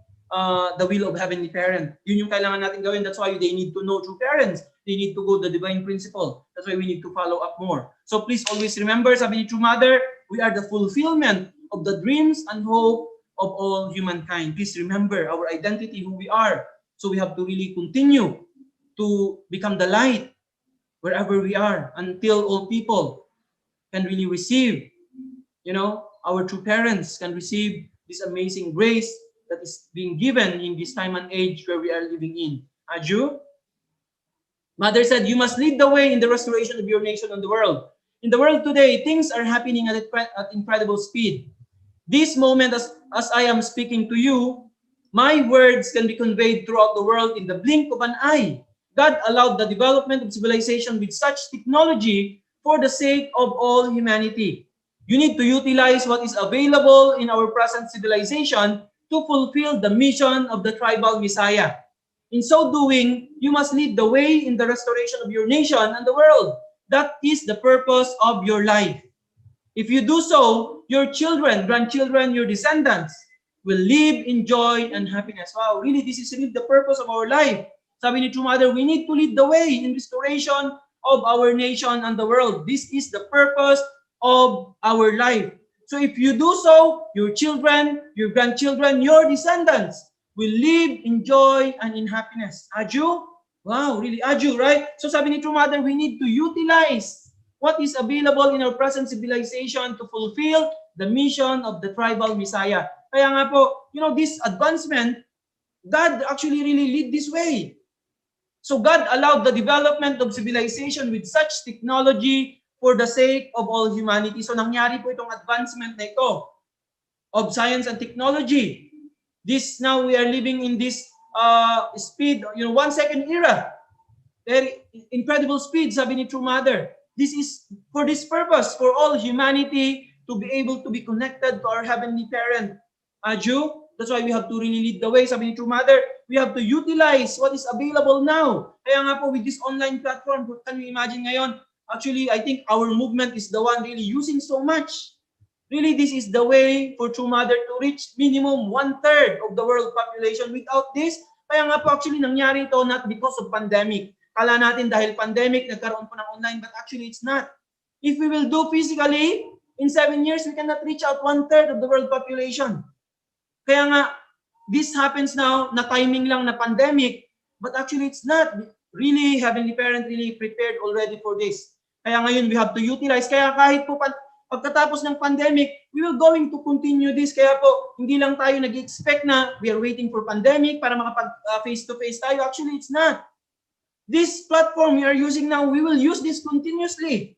the will of Heavenly Parent. Yun yung kailangan natin gawin. That's why they need to know true parents. They need to go the divine principle. That's why we need to follow up more. So please always remember, sabi ni True Mother, we are the fulfillment of the dreams and hope of all humankind. Please remember our identity, who we are. So we have to really continue to become the light wherever we are until all people can really receive, our true parents can receive this amazing grace that is being given in this time and age where we are living in. Aju? Mother said, you must lead the way in the restoration of your nation and the world. In the world today, things are happening at incredible speed. This moment, as I am speaking to you, my words can be conveyed throughout the world in the blink of an eye. God allowed the development of civilization with such technology for the sake of all humanity. You need to utilize what is available in our present civilization to fulfill the mission of the tribal Messiah. In so doing, you must lead the way in the restoration of your nation and the world. That is the purpose of your life. If you do so, your children, grandchildren, your descendants will live in joy and happiness. Wow, really, this is really the purpose of our life. Sabi ni True Mother, we need to lead the way in restoration of our nation and the world. This is the purpose of our life. So if you do so, your children, your grandchildren, your descendants will live in joy and in happiness. Aju? Wow, really, Aju, right? So sabi ni True Mother, we need to utilize what is available in our present civilization to fulfill the mission of the tribal Messiah. Kaya nga po, this advancement, God actually really lead this way. So God allowed the development of civilization with such technology for the sake of all humanity. So nangyari po itong advancement na ito of science and technology. Now we are living in this speed, 1 second era. Very incredible speed, sabi ni True Mother. This is for this purpose, for all humanity to be able to be connected to our Heavenly Parent. Aju? That's why we have to really lead the way. Sabi ni True Mother, we have to utilize what is available now. Kaya nga po with this online platform, can you imagine ngayon? Actually, I think our movement is the one really using so much. Really, this is the way for True Mother to reach minimum 1/3 of the world population. Without this, kaya nga po actually nangyari ito not because of pandemic. Kala natin dahil pandemic, nagkaroon po ng online, but actually it's not. If we will do physically, in 7 years, we cannot reach out 1/3 of the world population. Kaya nga, this happens now, na timing lang na pandemic, but actually it's not. Really, Heavenly Parent really prepared already for this. Kaya ngayon, we have to utilize. Kaya kahit po pagkatapos ng pandemic, we will going to continue this. Kaya po, hindi lang tayo nag-expect na we are waiting for pandemic para makapag face-to-face tayo. Actually, it's not. This platform we are using now, we will use this continuously.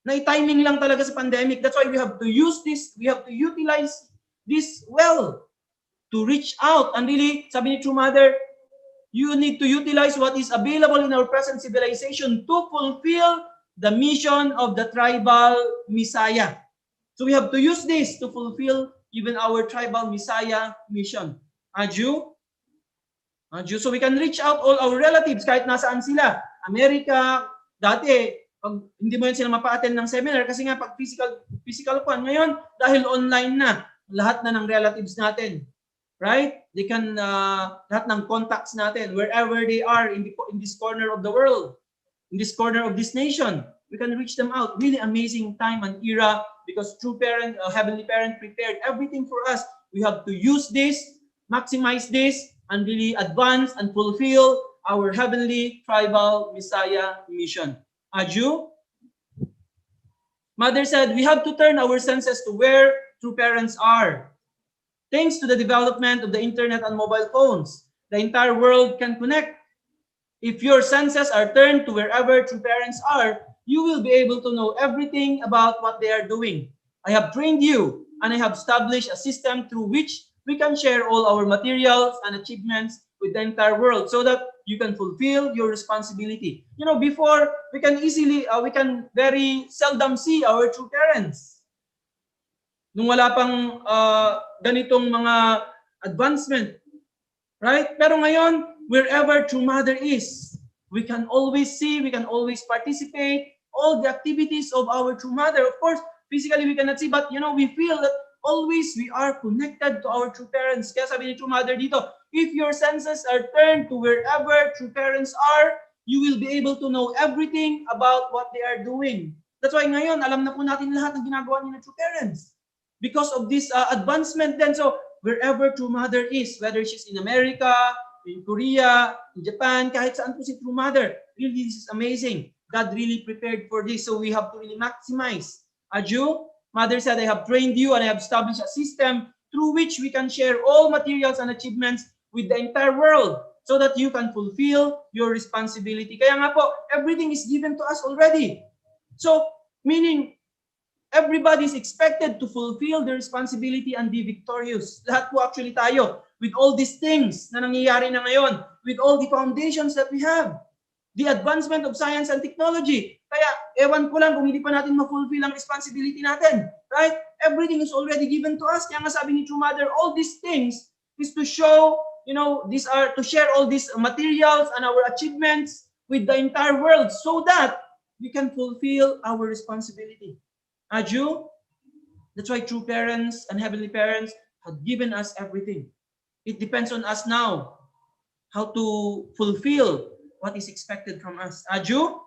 Na-timing lang talaga sa pandemic. That's why we have to use this. We have to utilize this well to reach out. And really, sabi ni True Mother, you need to utilize what is available in our present civilization to fulfill the mission of the tribal Messiah. So we have to use this to fulfill even our tribal Messiah mission. Aju? So we can reach out all our relatives kahit nasaan sila. Amerika, dati, pag hindi mo yan sila mapa-attend ng seminar kasi nga pag physical po, ngayon, dahil online na, lahat na ng relatives natin. Right? They can, lahat ng contacts natin, wherever they are in this corner of the world, in this corner of this nation, we can reach them out. Really amazing time and era because True Parent, Heavenly Parent prepared everything for us. We have to use this, maximize this, and really advance and fulfill our Heavenly Tribal Messiah mission. Aju? Mother said, we have to turn our senses to where true parents are. Thanks to the development of the internet and mobile phones, the entire world can connect. If your senses are turned to wherever true parents are, you will be able to know everything about what they are doing. I have trained you, and I have established a system through which we can share all our materials and achievements with the entire world so that you can fulfill your responsibility. Before, we can very seldom see our true parents. Nung wala pang ganitong mga advancement. Right? Pero ngayon, wherever True Mother is, we can always see, we can always participate, all the activities of our True Mother. Of course, physically we cannot see, but we feel that always we are connected to our true parents. Kaya sabi ni True Mother dito, if your senses are turned to wherever true parents are, you will be able to know everything about what they are doing. That's why ngayon, alam na po natin lahat ng ginagawa niya ng true parents. Because of this advancement then, so wherever True Mother is, whether she's in America, in Korea, in Japan, kahit saan po si True Mother, really this is amazing. God really prepared for this, so we have to really maximize. Aju? Mother said, I have trained you and I have established a system through which we can share all materials and achievements with the entire world so that you can fulfill your responsibility. Kaya nga po, everything is given to us already. So, meaning, everybody is expected to fulfill their responsibility and be victorious. Lahat po actually tayo, with all these things na nangyayari na ngayon, with all the foundations that we have, the advancement of science and technology. Kaya, ewan ko lang kung hindi pa natin ma-fulfill ang responsibility natin. Right? Everything is already given to us. Kaya nga sabi ni True Mother, all these things is to show, these are to share all these materials and our achievements with the entire world so that we can fulfill our responsibility. Aju? That's why true parents and heavenly parents had given us everything. It depends on us now how to fulfill what is expected from us. Aju?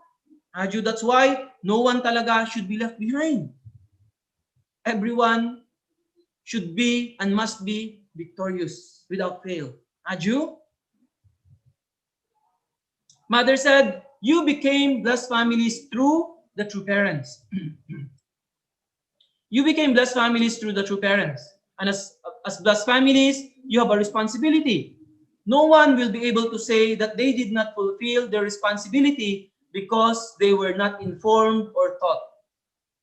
Aju, that's why no one talaga should be left behind. Everyone should be and must be victorious without fail. Aju? Mother said, you became blessed families through the true parents. You became blessed families through the true parents. And as blessed families, you have a responsibility. No one will be able to say that they did not fulfill their responsibility because they were not informed or taught.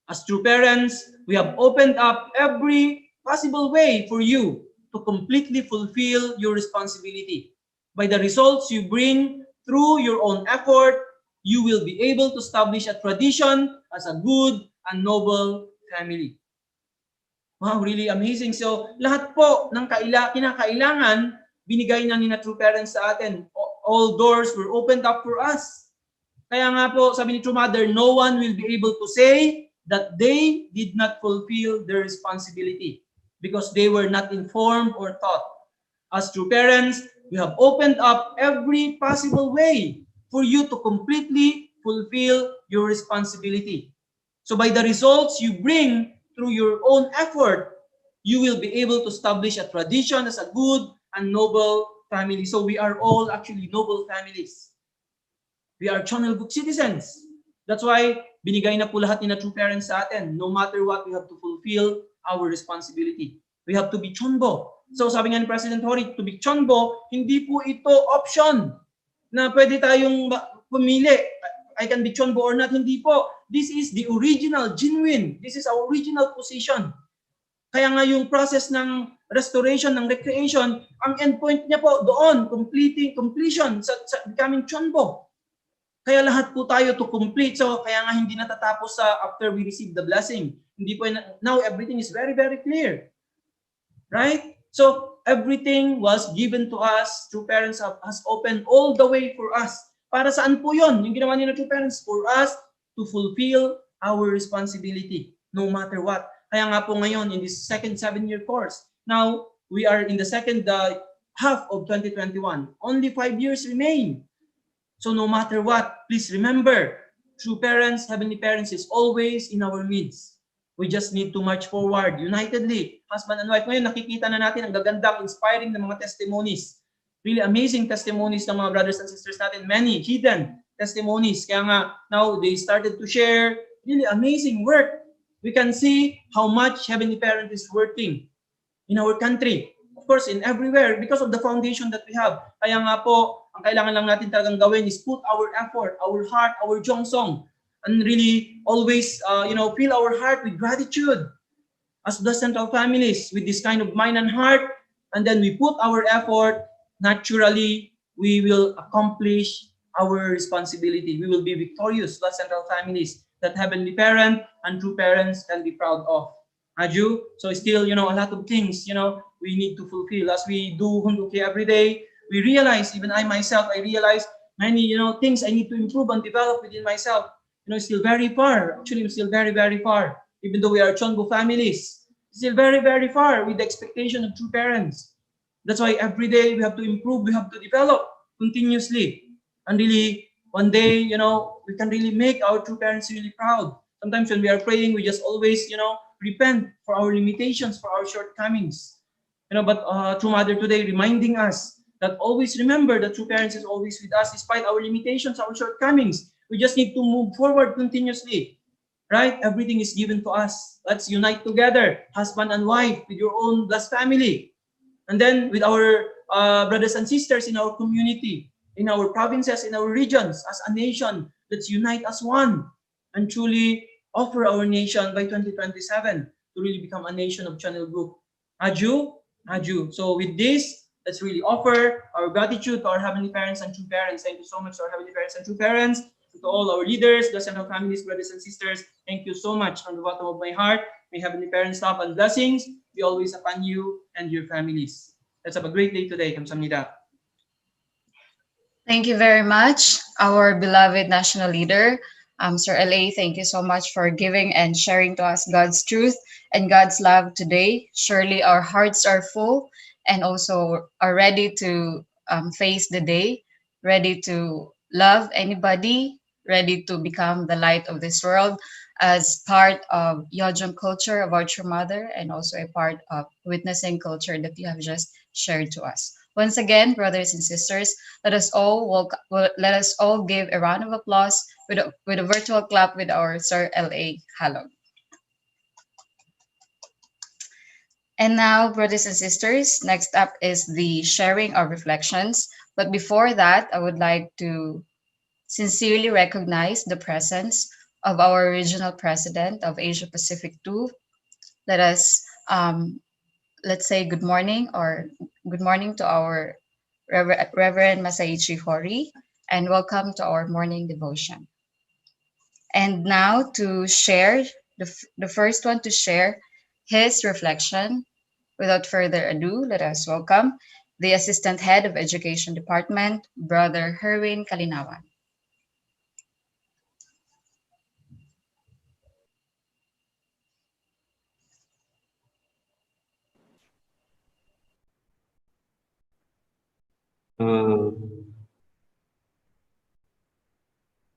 As true parents, we have opened up every possible way for you to completely fulfill your responsibility. By the results you bring through your own effort, you will be able to establish a tradition as a good and noble family. Wow, really amazing. So, lahat po ng kinakailangan, binigay na ni na true parents sa atin. All doors were opened up for us. Kaya nga po, sabi ni True Mother, no one will be able to say that they did not fulfill their responsibility because they were not informed or taught. As true parents, we have opened up every possible way for you to completely fulfill your responsibility. So by the results you bring through your own effort, you will be able to establish a tradition as a good and noble family. So we are all actually noble families. We are Channel Book citizens. That's why binigay na po lahat ni na true parents sa atin. No matter what, we have to fulfill our responsibility. We have to be chonbo. So sabi nga ni President Hori, to be chonbo, hindi po ito option na pwede tayong pumili. I can be chonbo or not. Hindi po. This is the original, genuine. This is our original position. Kaya nga yung process ng restoration, ng recreation, ang endpoint niya po doon, completion sa becoming chonbo. Kaya lahat po tayo to complete. So kaya nga hindi natatapos sa after we receive the blessing. Hindi po, now everything is very, very clear. Right? So everything was given to us. True parents has opened all the way for us. Para saan po yun? Yung ginawa niyo na true parents, for us to fulfill our responsibility no matter what. Kaya nga po ngayon in this second 7-year course, now we are in the second half of 2021. Only 5 years remain. So no matter what, please remember, true parents, heavenly parents is always in our midst. We just need to march forward unitedly. Husband and wife. Ngayon nakikita na natin ang gagandang, inspiring na mga testimonies. Really amazing testimonies ng mga brothers and sisters natin. Many hidden testimonies. Kaya nga, now they started to share really amazing work. We can see how much Heavenly Parent is working in our country. Of course, in everywhere because of the foundation that we have. Kaya nga po, ang kailangan lang natin talagang gawin is put our effort, our heart, our jongsong, and really always, fill our heart with gratitude as the central families with this kind of mind and heart. And then we put our effort. Naturally, we will accomplish our responsibility. We will be victorious, the central families that Heavenly Parent and true parents can be proud of. Aju? So still, a lot of things, we need to fulfill. As we do Hunduki every day, we realize, even I myself, I realize many, things I need to improve and develop within myself. Still very far. Actually, still very, very far. Even though we are Chonbo families, still very, very far with the expectation of true parents. That's why every day we have to improve, we have to develop continuously. And really, one day, we can really make our true parents really proud. Sometimes when we are praying, we just always, repent for our limitations, for our shortcomings. But True Mother today reminding us that always remember that true parents is always with us despite our limitations, our shortcomings. We just need to move forward continuously. Right? Everything is given to us. Let's unite together, husband and wife, with your own blessed family. And then with our brothers and sisters in our community, in our provinces, in our regions, as a nation, let's unite as one and truly offer our nation by 2027 to really become a nation of Channel Group. Aju, Aju. So with this, let's really offer our gratitude to our Heavenly Parents and true parents. Thank you so much to our Heavenly Parents and true parents, to all our leaders, the central families, brothers and sisters. Thank you so much from the bottom of my heart. May Heavenly Parents' love and blessings be always upon you and your families. Let's have a great day today. Kamsahamnida. Thank you very much, our beloved national leader, Sir LA, thank you so much for giving and sharing to us God's truth and God's love today. Surely our hearts are full and also are ready to face the day, ready to love anybody, ready to become the light of this world as part of Yojong culture of our true mother and also a part of witnessing culture that you have just shared to us. Once again, brothers and sisters, let us all give a round of applause with a virtual clap with our Sir LA Halog. And now, brothers and sisters, next up is the sharing of reflections. But before that, I would like to sincerely recognize the presence of our regional president of Asia Pacific 2. Let us let's say good morning to our Reverend Masaichi Hori, and welcome to our morning devotion. And now to share, the first one to share his reflection, without further ado, let us welcome the Assistant Head of Education Department, Brother Herwin Kalinawan.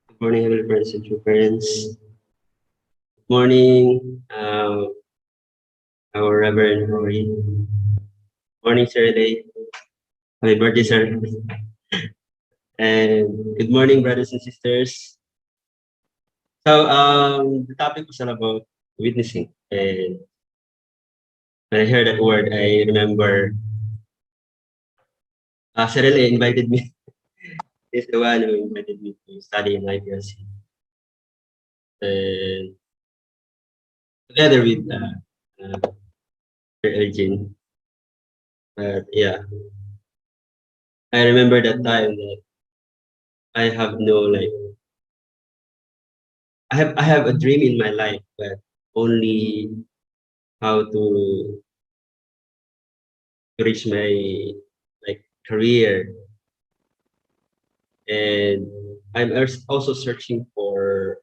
Good morning, every parents and true parents. Good morning, our Reverend Rory. Morning, Sir Day. Happy birthday, sir. And good morning, brothers and sisters. So, the topic was all about witnessing. And when I heard that word, I remember Sir Day invited me. He's the one who invited me to study in IPLC. And together with Sir Elgin. But yeah, I remember that time that I have no like I have a dream in my life, but only how to reach my like career, and I'm also searching for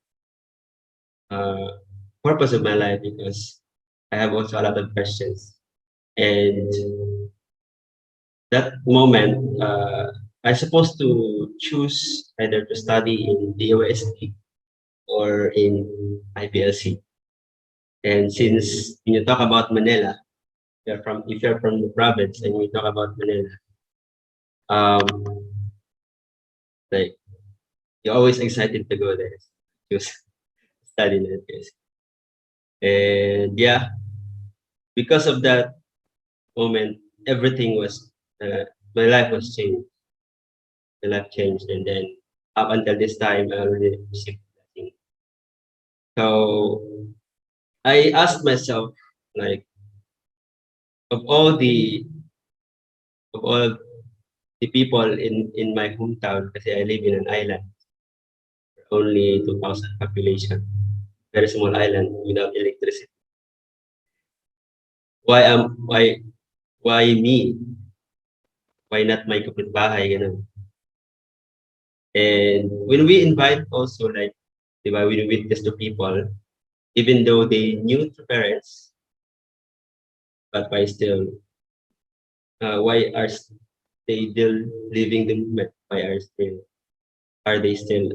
purpose of my life because I have also a lot of questions. And that moment, I'm supposed to choose either to study in the OST or in IPLC. And since when you talk about Manila, if you're from the province and we talk about Manila, like you're always excited to go there to study in IPLC. And yeah, because of that moment, everything was my life was changed. My life changed, and then up until this time, I already received blessing. So I asked myself, like, of all the of all the people in my hometown, because I live in an island, only 2,000 population, very small island without electricity. Why me? Why not my kapitbahay, ganun? And when we invite also like, diba, we witness to people, even though they knew the parents, but why still, why are they still living the movement? Why are they still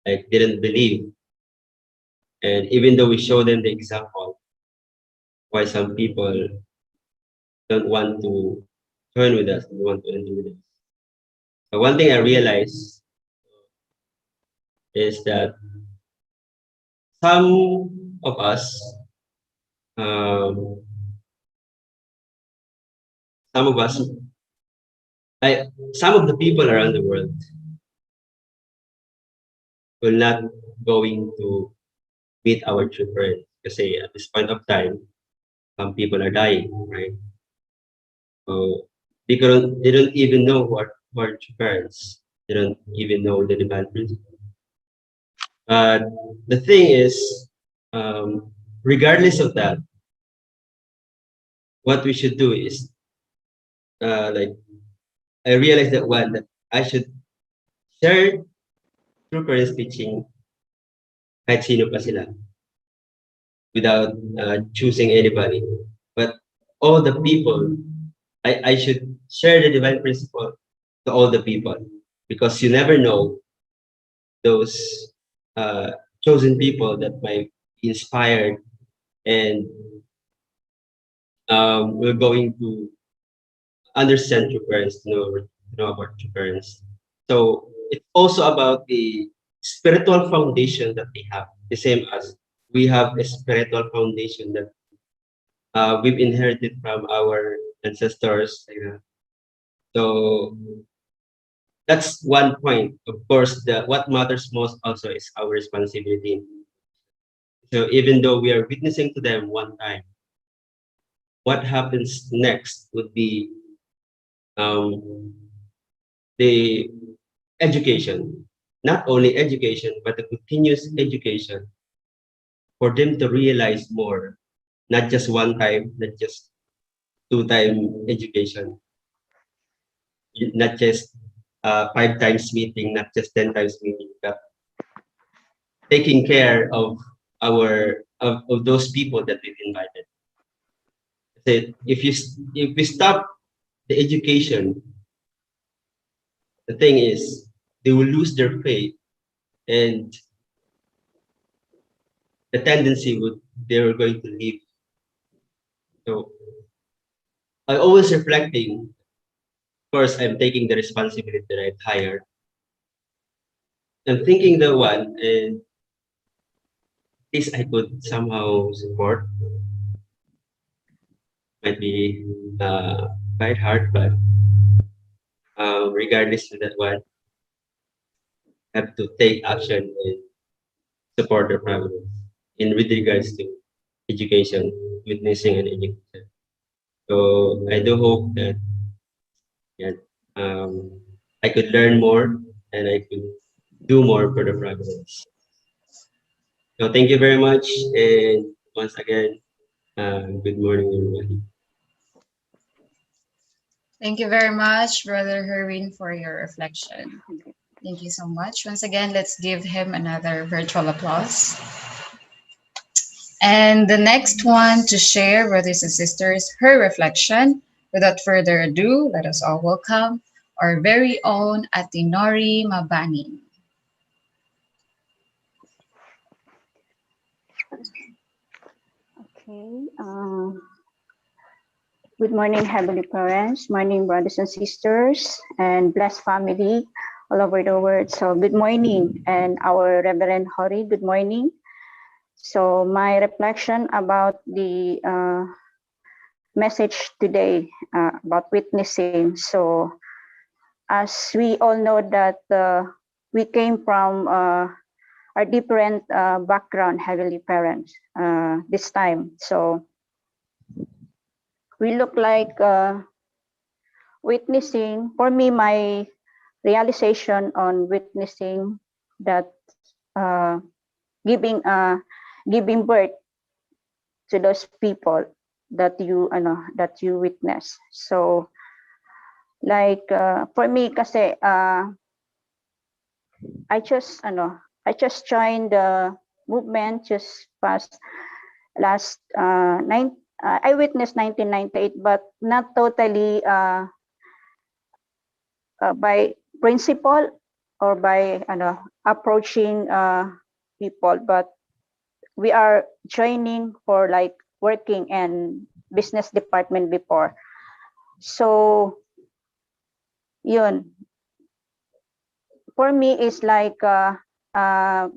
like didn't believe? And even though we show them the example, why some people don't want to join with us, they want to enter with us. So one thing I realized is that some of us, um, some of us, some of the people around the world will not going to meet our true parents. Kasi at this point of time, some people are dying, right? So they don't even know who are true parents. They don't even know the divine principle. But the thing is, regardless of that, what we should do is like I realized that one that I should share true parents teaching kahit sino pa sila without choosing anybody. But all the people, I should share the divine principle to all the people because you never know those chosen people that might be inspired and we're going to understand true parents, know about true parents. So it's also about the spiritual foundation that they have, the same as we have a spiritual foundation that we've inherited from our ancestors. So that's one point. Of course, what matters most also is our responsibility. So even though we are witnessing to them one time, what happens next would be um, the education, not only education, but the continuous education for them to realize more, not just one time, not just two-time education, not just 5 times meeting, not just 10 times meeting, but taking care of of those people that we've invited. That if we stop the education, the thing is they will lose their faith and the tendency would they're going to leave. So I always reflecting. Of course, I'm taking the responsibility that I've hired. I'm thinking the one, and this I could somehow support. Might be quite hard, but regardless of that one, have to take action and support their families in with regards to education, witnessing and education. So I do hope that yeah, I could learn more and I could do more for the families. So thank you very much, and once again, good morning, everybody. Thank you very much, Brother Herwin, for your reflection. Thank you so much. Once again, let's give him another virtual applause. And the next one to share, brothers and sisters, her reflection. Without further ado, let us all welcome our very own Atinori Mabani. Okay. Good morning, Heavenly Parents. Morning, brothers and sisters, and blessed family all over the world. So, good morning, and our Reverend Hori, good morning. So, my reflection about the message today about witnessing. So, as we all know that we came from our different background, Heavenly Parents, this time. So, we look like witnessing. For me, my realization on witnessing that giving giving birth to those people that you witness. So like for me kasi I just joined the movement just past last I witnessed 1998, but not totally by principle or by approaching people, but we are joining for like working in business department before. So yun, for me is like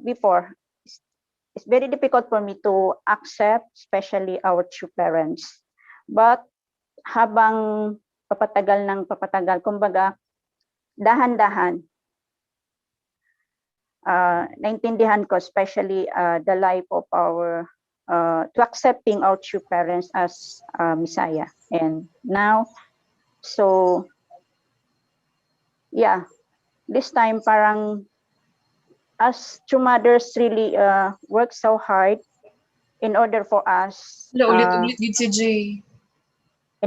before it's very difficult for me to accept, especially our true parents. But habang papatagal, kumbaga, dahan-dahan, naintindihan ko, especially the life of our, to accepting our true parents as Messiah. And now, so, yeah, this time parang, as true mothers really work so hard in order for us in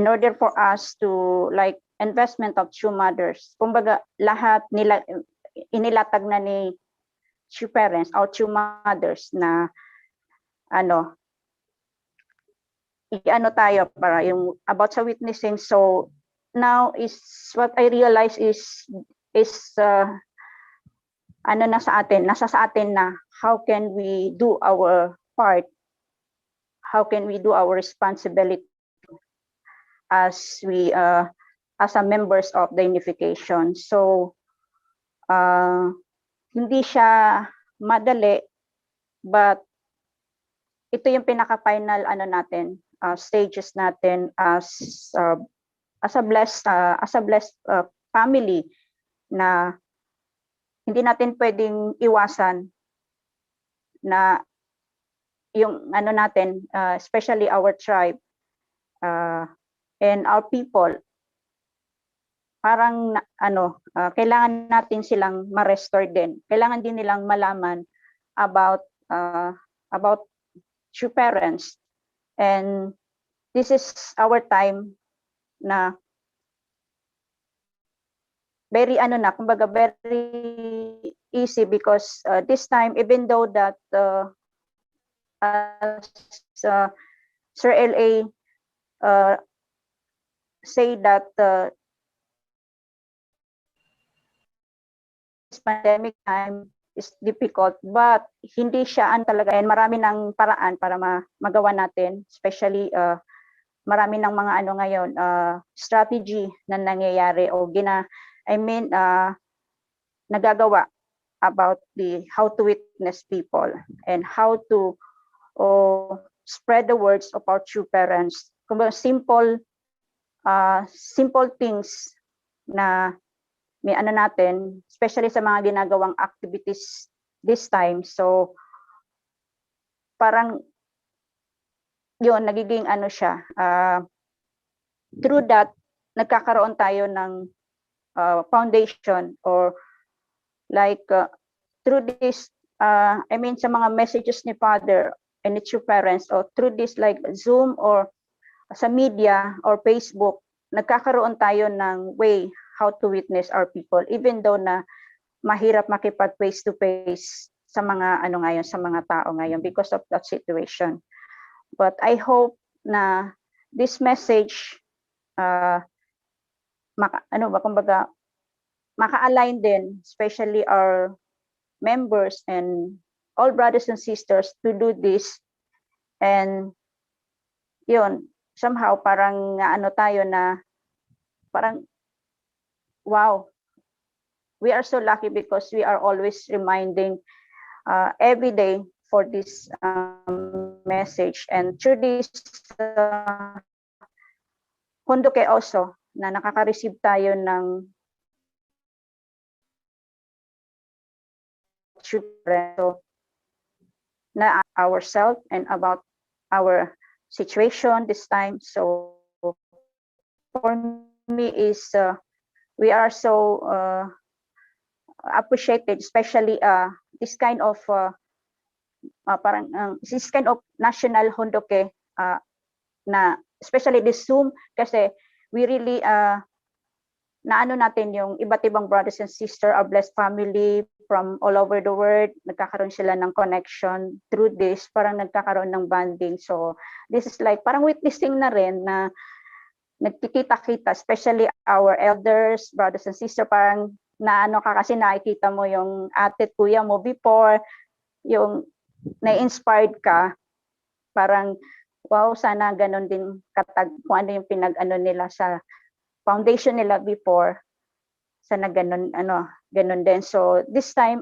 order for us to like investment of true mothers. Kumbaga lahat nila inilatag na ni true parents, our true mothers na ano, i-ano tayo para yung about sa witnessing. So now is what I realize is ano na sa atin, nasa sa atin na how can we do our part, how can we do our responsibility as we as a members of the unification. So hindi siya madali, but ito yung pinaka-final ano natin, stages natin as a blessed family na hindi natin pwedeng iwasan na yung ano natin, especially our tribe and our people, parang ano, kailangan natin silang ma-restore din. Kailangan din nilang malaman about true parents. And this is our time na very ano na, kumbaga very easy because this time, even though that Sir L.A. say that this pandemic time is difficult, but hindi siya talaga, and marami ng paraan para magawa natin, especially marami ng mga ano ngayon, strategy na nangyayari o nagagawa about how to witness people and how to spread the words of our true parents. Kumbaga simple things na may ano natin, especially sa mga ginagawang activities this time. So parang yun, nagiging ano siya, through that nagkakaroon tayo ng foundation, or like through this sa mga messages ni Father and its true parents, or through this like Zoom or sa media or Facebook, nagkakaroon tayo ng way how to witness our people, even though na mahirap makipag face to face sa mga ano ngayon, sa mga tao ngayon because of that situation. But I hope na this message maka-align din, especially our members and all brothers and sisters to do this. And yun, somehow parang ano tayo na parang wow, we are so lucky because we are always reminding every day for this message, and through this Hondoke also na nakaka-receive tayo ng na ourselves and about our situation this time. So for me is we are so appreciated, especially this kind of this kind of national Hondoke na especially this Zoom, kasi we really naano natin yung iba't ibang brothers and sisters, our blessed family from all over the world. Nagkakaroon sila ng connection through this, parang nagkakaroon ng bonding. So this is like parang witnessing na rin na nagkikita-kita, especially our elders, brothers and sisters, parang naano ka kasi nakikita mo yung ate, kuya mo before, yung na-inspired ka, parang wow, sana ganon din katag kung ano yung pinag-ano nila sa foundation nila before, sana ganon din. So this time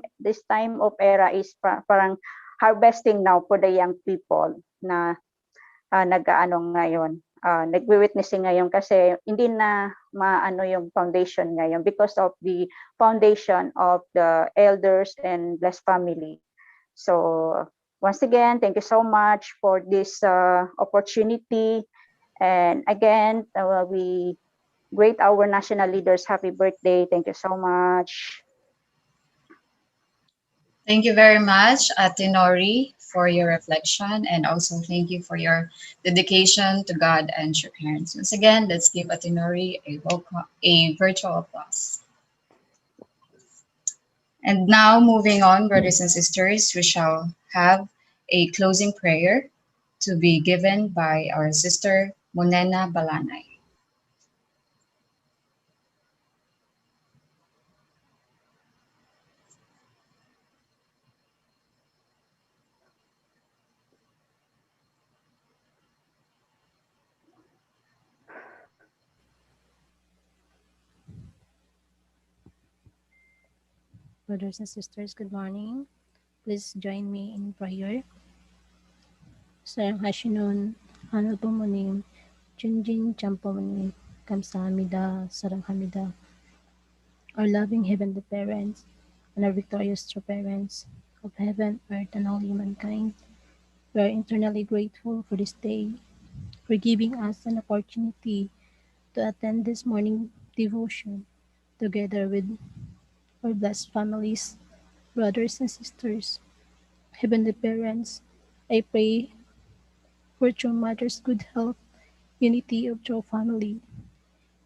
of era is parang harvesting now for the young people na nag-aano ngayon, nagwi-witnessing ngayon kasi hindi na maano yung foundation ngayon because of the foundation of the elders and blessed family. So once again, thank you so much for this opportunity, and again we greet our national leaders. Happy birthday. Thank you so much. Thank you very much, Ate Nori, for your reflection, and also thank you for your dedication to God and your parents. Once again, let's give Ate Nori a virtual applause. And now, moving on, brothers and sisters, we shall have a closing prayer to be given by our sister Monena Balanay. Brothers and sisters, good morning. Please join me in prayer. Sarang Hashinon, Hanal Pumunim, Junjin Champamunim, Kamsahamida, Sarang Hamida, our loving heavenly parents, and our victorious true parents of heaven, earth, and all humankind. We are eternally grateful for this day, for giving us an opportunity to attend this morning devotion together with our blessed families, brothers and sisters. Heavenly parents, I pray for true mother's good health, unity of true family.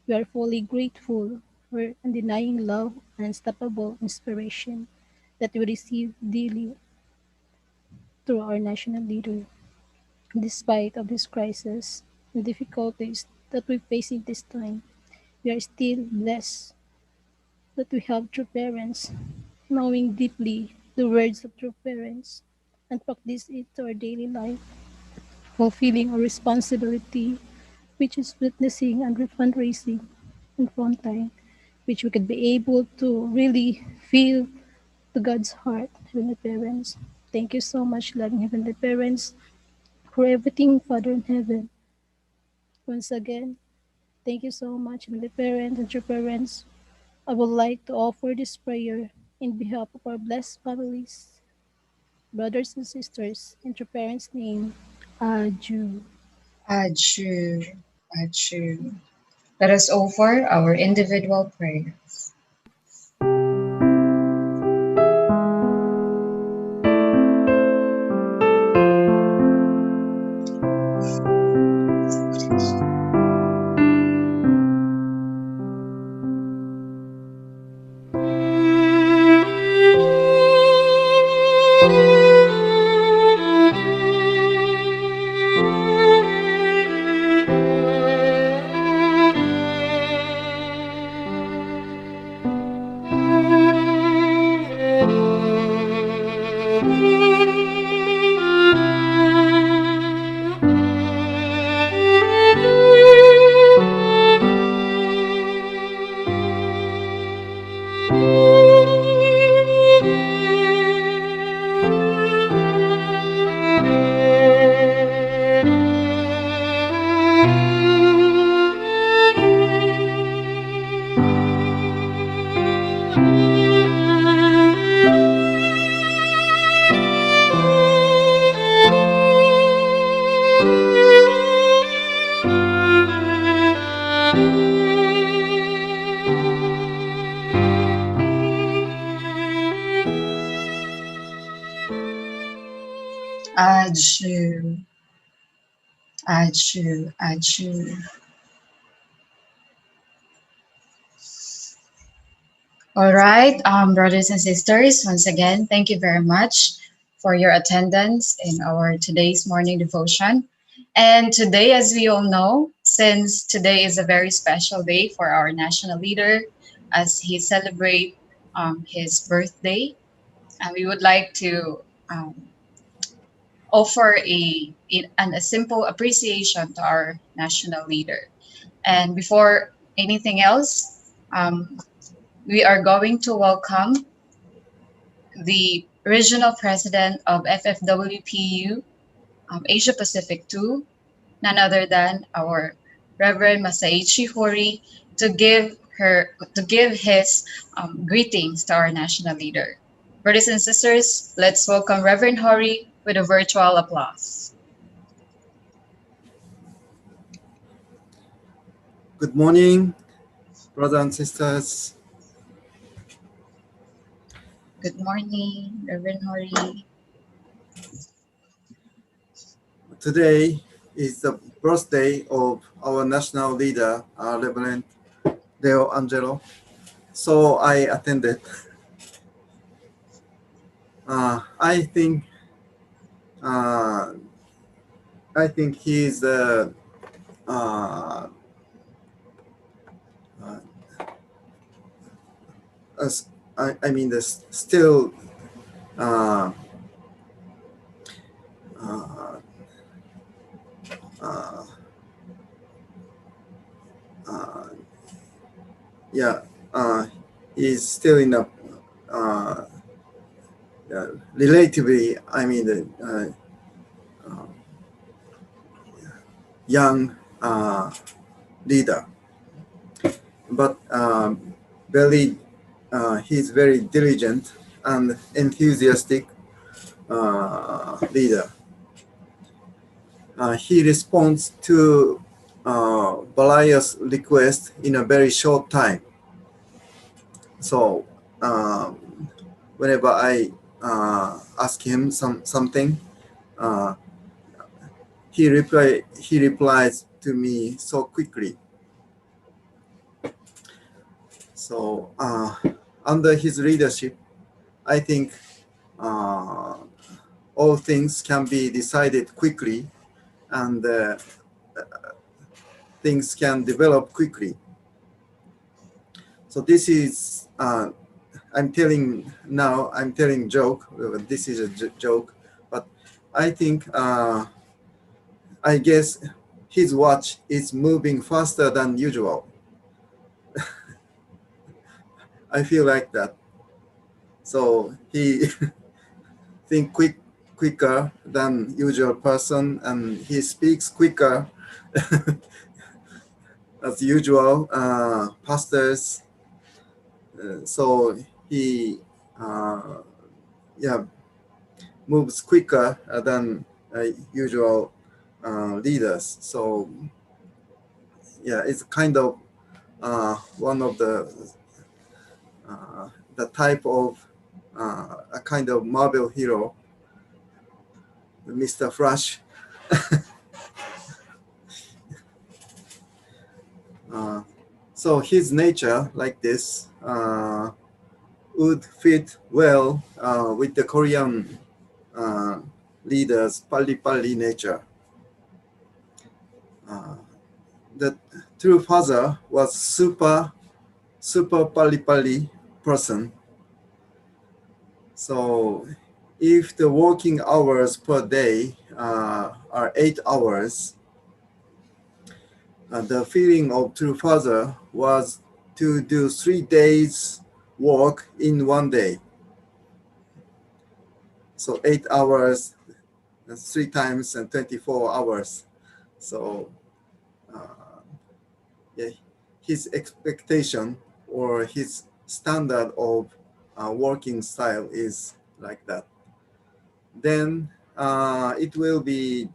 We are fully grateful for undenying love and unstoppable inspiration that we receive daily through our national leader. Despite of this crisis and difficulties that we face in this time, we are still blessed that we have true parents, knowing deeply the words of true parents and practice it to our daily life, fulfilling our responsibility, which is witnessing and fundraising in frontline, which we could be able to really feel the God's heart, Heavenly Parents. Thank you so much, loving Heavenly Parents, for everything, Father in heaven. Once again, thank you so much, Heavenly Parents and your parents. I would like to offer this prayer in behalf of our blessed families, brothers and sisters, in your parents' name. Aju. Aju, Aju. Let us offer our individual prayer. Aju, Aju, Aju. All right, brothers and sisters, once again, thank you very much for your attendance in our today's morning devotion. And today, as we all know, since today is a very special day for our national leader as he celebrates his birthday, we would like to offer a simple appreciation to our national leader. And before anything else, we are going to welcome the regional president of FFWPU Asia Pacific 2, none other than our Reverend Masaichi Hori, to give his greetings to our national leader. Brothers and sisters, let's welcome Reverend Hori with a virtual applause. Good morning, brothers and sisters. Good morning, Reverend Hori. Today is the birthday of our national leader, Reverend Leo Angelo. So I attended. I think he's uh, as I mean, there's still uh, uh, uh, uh, yeah, he's still in a relatively, I mean, young leader, but very he's very diligent and enthusiastic leader. He responds to various requests in a very short time. So whenever I ask him something, he replies to me so quickly. So under his leadership, I think all things can be decided quickly, and things can develop quickly. So this is I'm telling joke. This is a joke, but I think I guess his watch is moving faster than usual. I feel like that. So he think quicker than usual person, and he speaks quicker as usual. Pastors. So he moves quicker than usual leaders. So yeah, it's kind of one of the type of a kind of Marvel hero, Mr. Flash. So his nature like this would fit well with the Korean leaders' pali nature. The true father was super pali person. So if the working hours per day are 8 hours, the feeling of true father was to do 3 days work in 1 day. So 8 hours, 3 times and 24 hours. So yeah, his expectation or his standard of working style is like that. Then it will be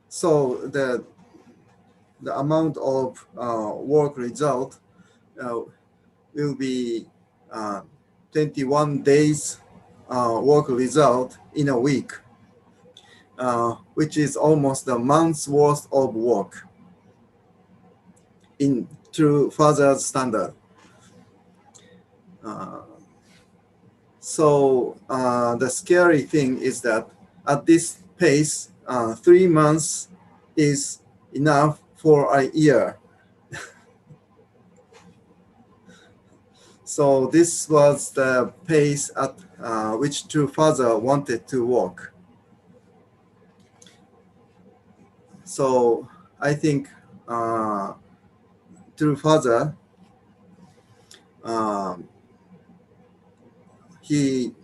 so the amount of work result will be 21 days work result in a week, which is almost a month's worth of work in true father's standard. So the scary thing is that at this pace, 3 months is enough for a year. So this was the pace at which true father wanted to walk. So I think true father, he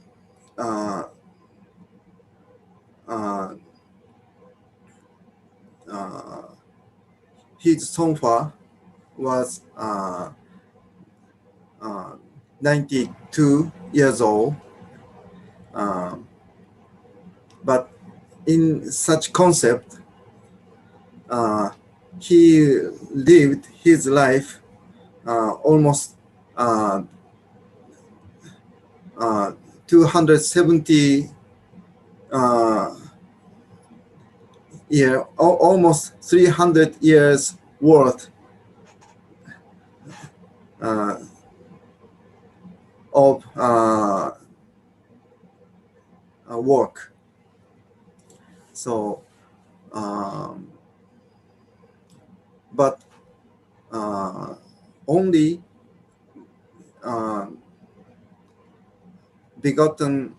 his Songfa was 92 years old, but in such concept, he lived his life almost 270 almost 300 years worth work. So, but only begotten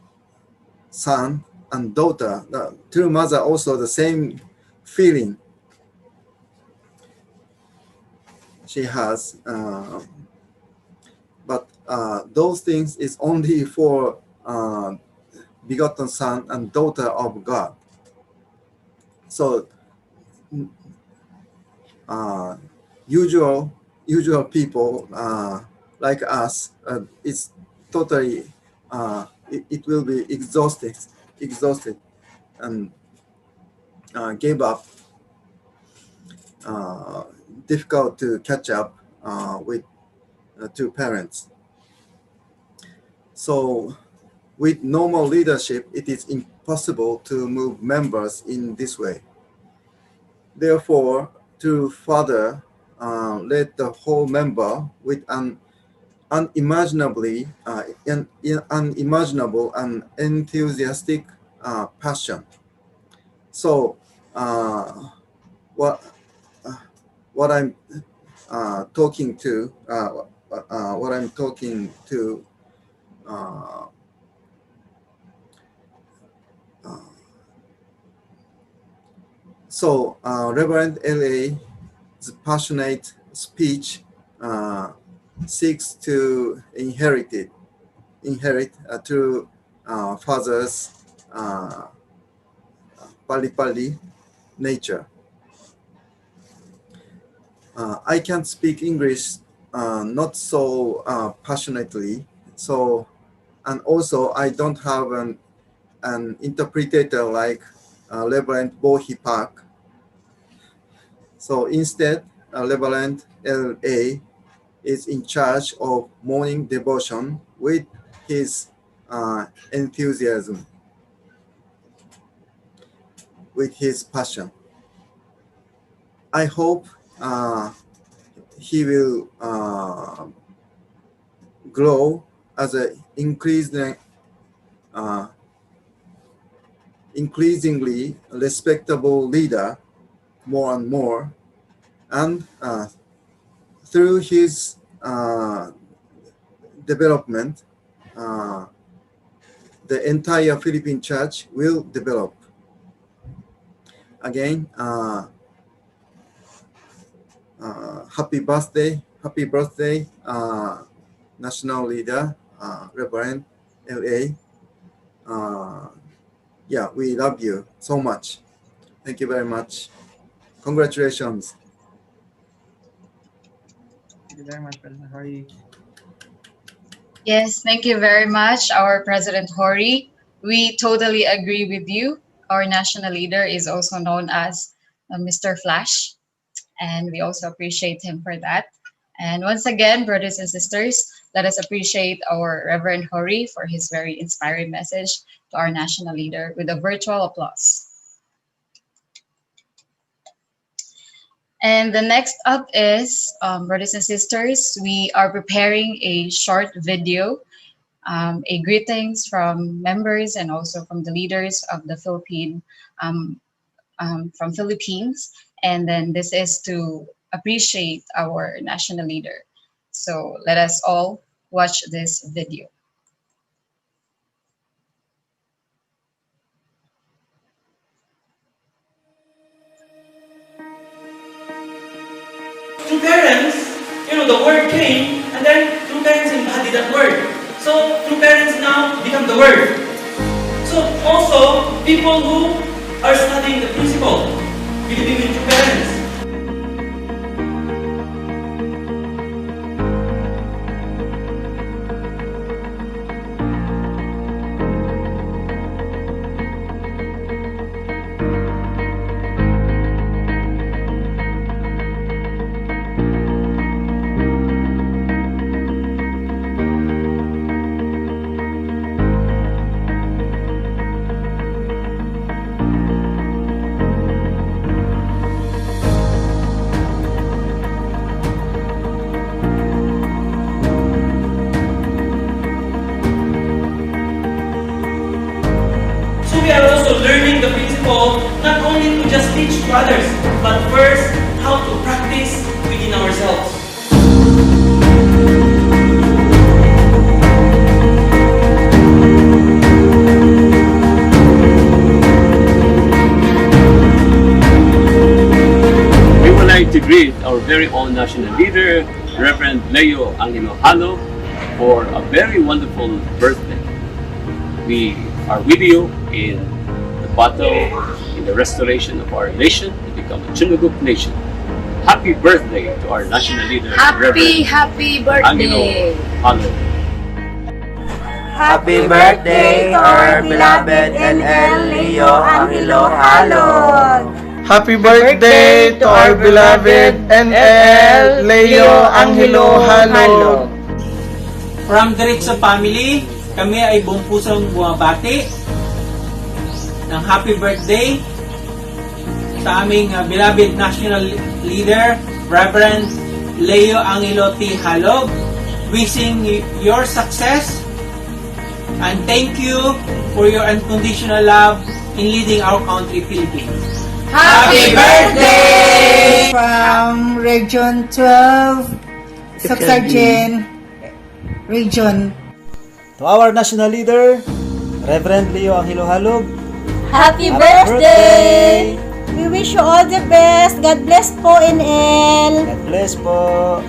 son and daughter, the two mother also the same feeling she has, but those things is only for begotten son and daughter of God. So usual people like us, it's totally it will be exhausted and gave up. Difficult to catch up with two parents. So with normal leadership, it is impossible to move members in this way. Therefore, to further let the whole member with an unimaginable and enthusiastic passion. So what I'm talking to, so Reverend L.A.'s passionate speech seeks to inherit through father's pali nature. I can't speak English not so passionately, so, and also I don't have an interpreter like Reverend Bohi Park. So instead, Reverend L.A. is in charge of morning devotion with his enthusiasm, with his passion. I hope he will grow as an increasingly respectable leader more and more, and through his development, the entire Philippine church will develop. Again, happy birthday, national leader, Reverend L.A. Yeah, we love you so much. Thank you very much. Congratulations. Thank you very much, President Hori. Yes, thank you very much, our President Hori. We totally agree with you. Our national leader is also known as Mr. Flash, and we also appreciate him for that. And once again, brothers and sisters, let us appreciate our Reverend Hori for his very inspiring message to our national leader with a virtual applause. And the next up is, brothers and sisters, we are preparing a short video, a greetings from members and also from the leaders of the Philippines. And then this is to appreciate our national leader. So let us all watch this video. Through parents, the word came, and then through parents embody that word. So through parents now become the word. So also people who are studying the principle, believing in true parents. teach to others, but first, how to practice within ourselves. We would like to greet our very own national leader, Reverend Leo Angelo Halo, for a very wonderful birthday. We are with you in the battle, in the restoration of our nation to become a Chunuguk nation. Happy birthday to our national leader, Reverend Happy Angelo birthday! Halo. Happy birthday to our beloved NL Leo Angelo Halog. Happy birthday to our beloved NL Leo Angelo Halog. From Diretso Family, kami ay buong pusong bumabati ng happy birthday sa aming beloved national leader, Reverend Leo Angelo T. Halog. Wishing your success and thank you for your unconditional love in leading our country, Philippines. Happy birthday! From Region 12, Suksargen Region. To our national leader, Reverend Leo Angelo Halog. Happy birthday! We wish you all the best. God bless po, NL. God bless po.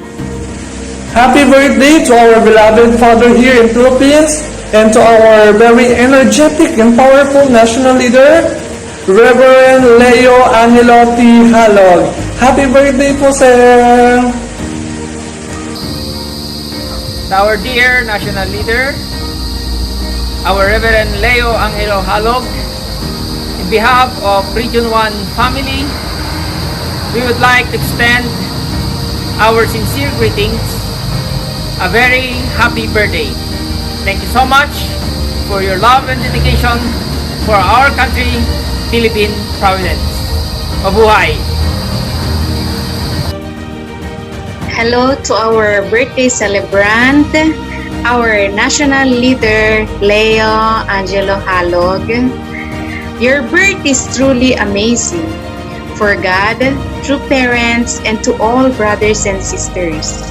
Happy birthday to our beloved father here in Philippines and to our very energetic and powerful national leader, Reverend Leo Angelo T. Halog. Happy birthday po, sir! Our dear national leader, our Reverend Leo Angelo Halog, in behalf of Region 1 family, we would like to extend our sincere greetings. A very happy birthday. Thank you so much for your love and dedication for our country, Philippine Providence. Mabuhay! Hello to our birthday celebrant, our national leader, Leo Angelo Halog. Your birth is truly amazing for God, true parents, and to all brothers and sisters.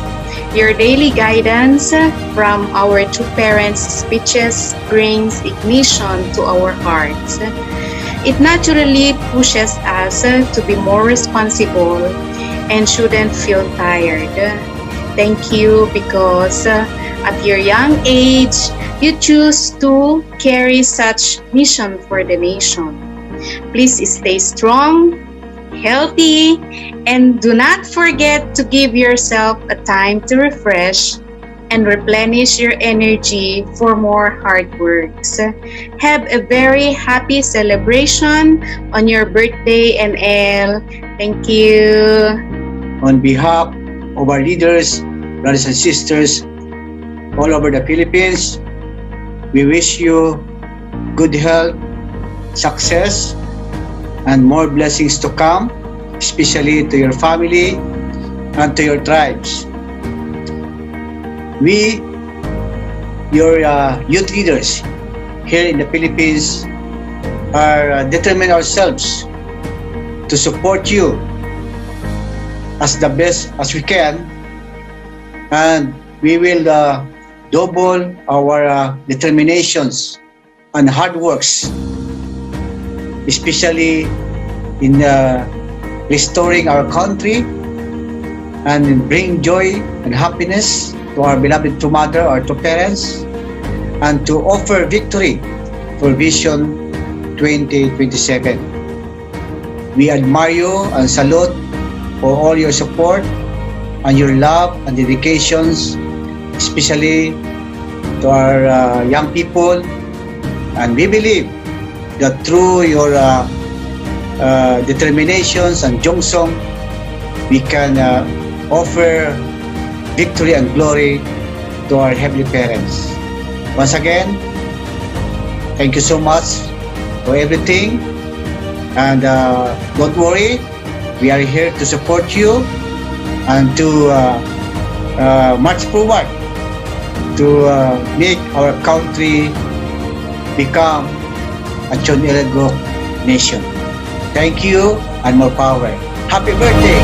Your daily guidance from our true parents' speeches brings ignition to our hearts. It naturally pushes us to be more responsible and shouldn't feel tired. Thank you because at your young age, you choose to carry such mission for the nation. Please stay strong, healthy, and do not forget to give yourself a time to refresh and replenish your energy for more hard works. Have a very happy celebration on your birthday, NL. Thank you. On behalf of our leaders, brothers and sisters all over the Philippines, we wish you good health, success, and more blessings to come, especially to your family and to your tribes. We, your youth leaders here in the Philippines, are determined ourselves to support you as the best as we can, and we will double our determinations and hard works, especially in restoring our country and bring joy and happiness to our beloved true mother, our true parents, and to offer victory for Vision 2027. We admire you and salute for all your support and your love and dedications, especially to our young people, and we believe that through your determinations and jongsong, we can offer victory and glory to our heavenly parents. Once again, thank you so much for everything, and don't worry, we are here to support you and to march forward to make our country become a Chonilagok nation. Thank you and more power. Happy birthday!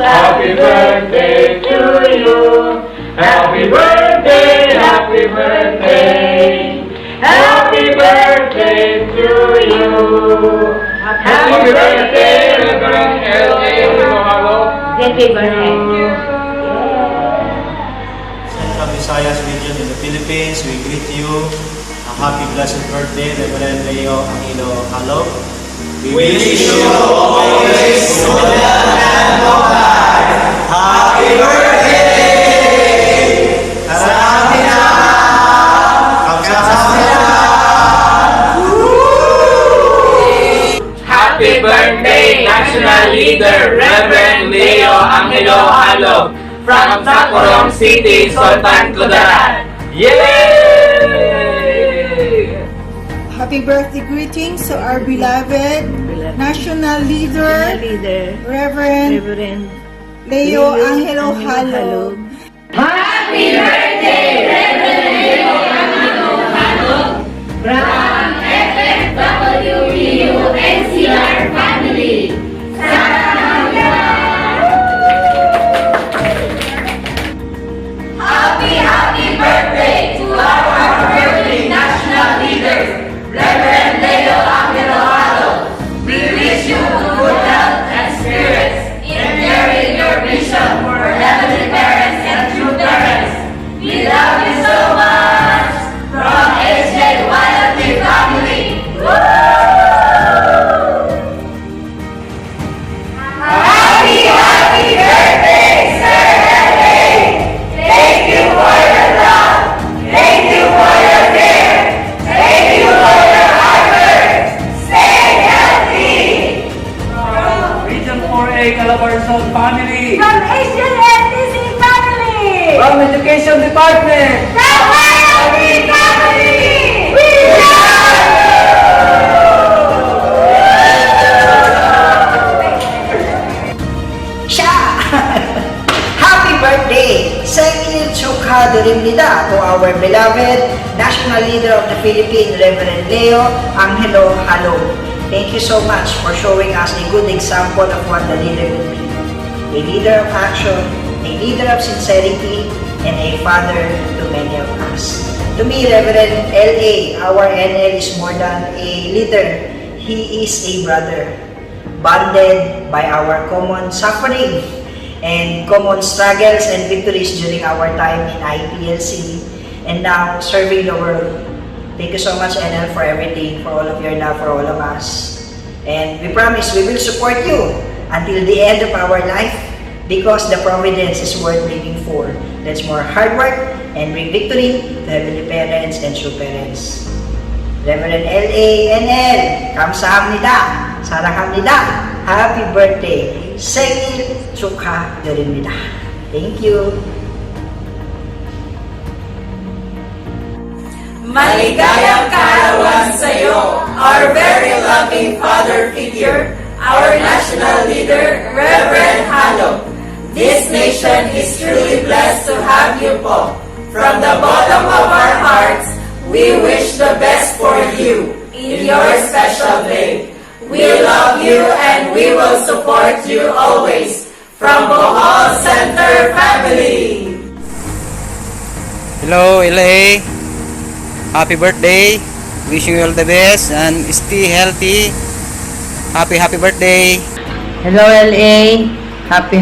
Happy birthday to you. Happy birthday, happy birthday. Happy birthday to you. Happy birthday, Reverend L.A. Happy birthday. Central Visayas region in the Philippines, we greet you. A happy blessed birthday, Reverend Leo Angelo Halog. We wish you always good health and long life. Happy birthday! Salamina! Kamsahamnida! Happy birthday, National Leader Reverend Leo Angelo Halog from Tacorong City, Sultan Kudarat. Yay! Happy birthday greetings to our beloved National Leader, Reverend Leo Angelo Halog. Happy birthday, Reverend Leo Angelo Halog from FFWPU NCR family. Happy birthday to our birthday national leaders, Reverend Leo Angelo Halog. We wish you good health and spirits in carrying your vision for heavenly parents and true parents. We love you so much from HPHC family. Woo! Happy birthday, Sir L.A. Thank you for your love. Thank you for your care. Thank you for your hard work. Stay healthy. From Region 4A Calabarzon family. From HPHC family. From Education Department. From YLP family. We love Siya! Happy birthday! Sengil Chukha Dirimnida to our beloved National Leader of the Philippines, Reverend Leo Angelo Halog. Thank you so much for showing us a good example of what the leader would be. A leader of action, a leader of sincerity, and a father to many of us. To me, Reverend L.A., our NL is more than a leader. He is a brother, bonded by our common suffering and common struggles and victories during our time in IPLC and now serving the world. Thank you so much, NL, for everything, for all of your love for all of us. And we promise we will support you until the end of our life because the providence is worth living for. That's more hard work and bring victory to heavenly parents and true parents. Reverend L.A. NL, kamsahamnida, sarahamnida, happy birthday, Sengil Chukha Dirimnida. Thank you. Maligayang kaarawan sa iyo, our very loving father figure, our national leader, Reverend Halog. This nation is truly blessed to have you po. From the bottom of our hearts, we wish the best for you in your special day. We love you and we will support you always. From Bohol Center family. Hello, LA. Happy birthday. Wishing you all the best and stay healthy. Happy birthday. Hello, LA. Happy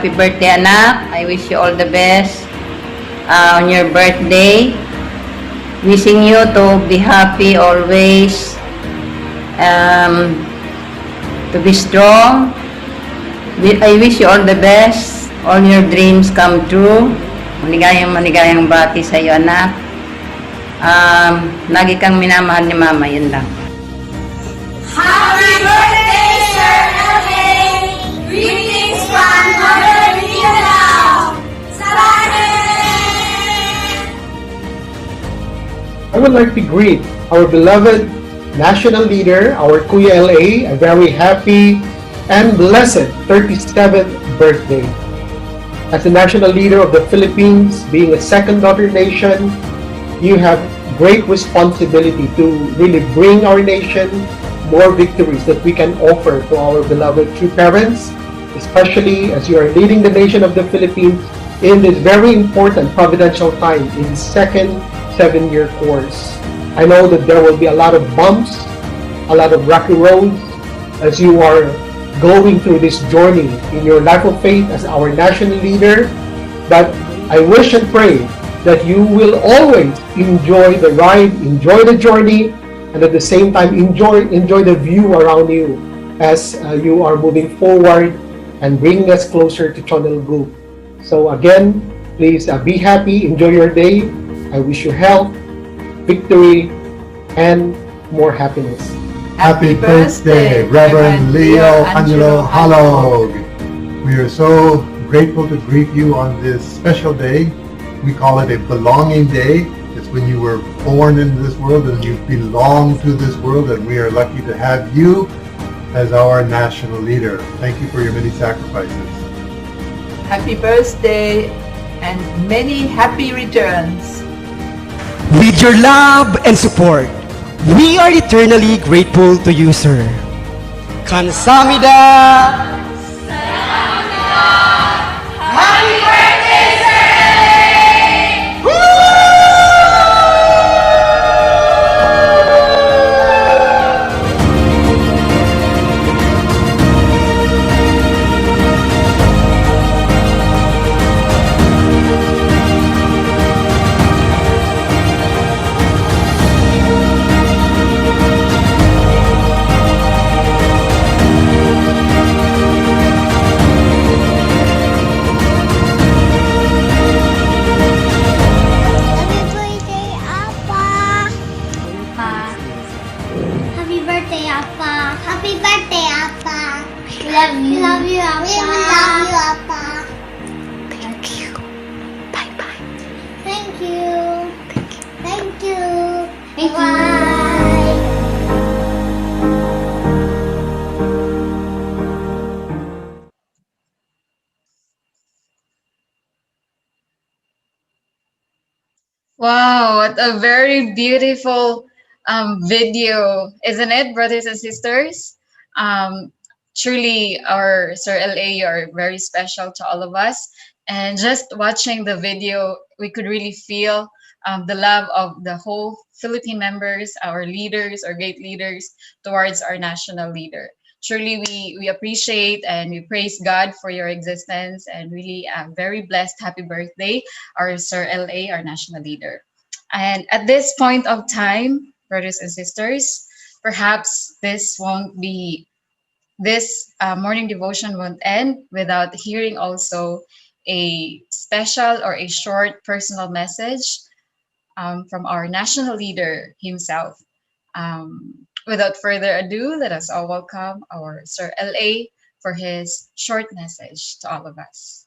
birthday, anak. I wish you all the best on your birthday. Wishing you to be happy always, to be strong. I wish you all the best. All your dreams come true. Maligayang bati sa iyo, anak. Lagi kang minamahal ni mama, yun lang. Happy birthday, Sir Greetings from Northern Mindanao! I would like to greet our beloved national leader, our Kuya LA, a very happy and blessed 37th birthday. As the national leader of the Philippines, being a second daughter nation, you have great responsibility to really bring our nation more victories that we can offer to our beloved true parents, especially as you are leading the nation of the Philippines in this very important providential time in the second 7-year course. I know that there will be a lot of bumps, a lot of rocky roads as you are going through this journey in your life of faith as our national leader, but I wish and pray that you will always enjoy the ride, enjoy the journey, and at the same time enjoy the view around you as you are moving forward and bringing us closer to Chonel Group. So again, please be happy, enjoy your day. I wish you health, victory, and more happiness. Happy birthday, Reverend Leo Angelo Halog. We are so grateful to greet you on this special day. We call it a belonging day. It's when you were born into this world and you belong to this world, and we are lucky to have you as our national leader. Thank you for your many sacrifices. Happy birthday and many happy returns. With your love and support, we are eternally grateful to you, sir. Kamsahamnida! Happy birthday, sir! Happy birthday, Appa. Happy birthday, Appa. Love you. Love you, Appa. We love you, Appa. Thank you. Bye-bye. Thank you. Thank you. Thank you. Bye. Wow, what a very beautiful video, isn't it, brothers and sisters? Truly, our Sir LA, you are very special to all of us. And just watching the video, we could really feel the love of the whole Philippine members, our leaders, our great leaders, towards our national leader. Truly, we appreciate and we praise God for your existence, and really a very blessed happy birthday, our Sir LA, our national leader. And at this point of time, brothers and sisters, perhaps this morning devotion won't end without hearing also a special or a short personal message from our national leader himself. Without further ado, let us all welcome our Sir LA for his short message to all of us.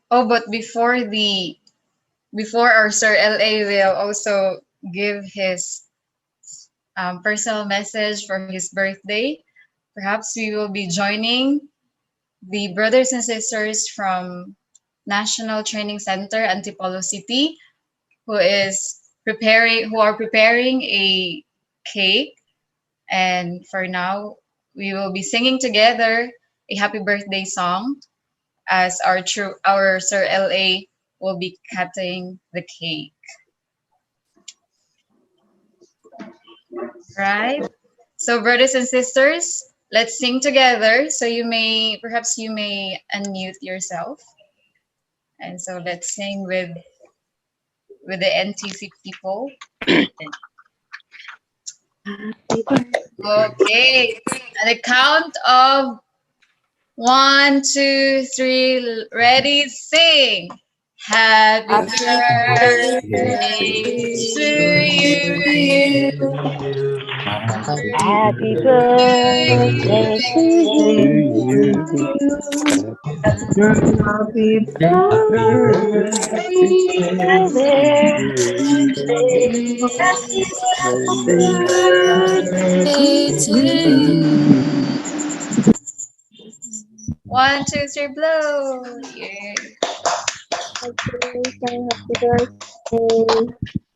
Oh, but before our Sir LA will also give his personal message for his birthday, perhaps we will be joining the brothers and sisters from National Training Center, Antipolo City, who are preparing a cake. And for now, we will be singing together a happy birthday song as our Sir LA will be cutting the cake. Right? So brothers and sisters, let's sing together. So perhaps you may unmute yourself. And so let's sing with the NTC people. Okay. At the count of 1, 2, 3, ready, sing. Happy birthday to you. Happy birthday to you. Happy birthday. Happy Birthday to you. 1, 2, 3, blow. Yeah.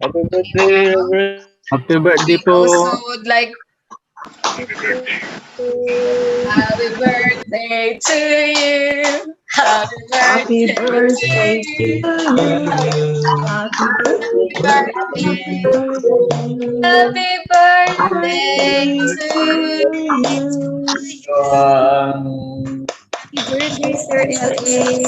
Happy birthday, Reverend. Happy birthday We po. also would like happy birthday to you. Happy Happy birthday to birthday to you. you. Happy Birthday. birthday. Happy birthday to you. Happy birthday, Sir LA.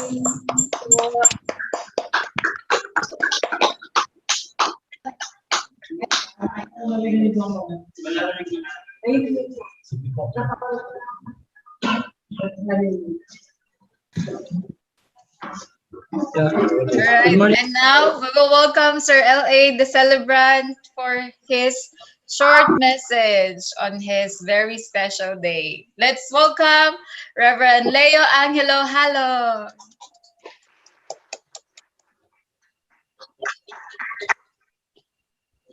Alright, and now we will welcome Sir LA, the celebrant, for his short message on his very special day. Let's welcome Reverend Leo Angelo Halo.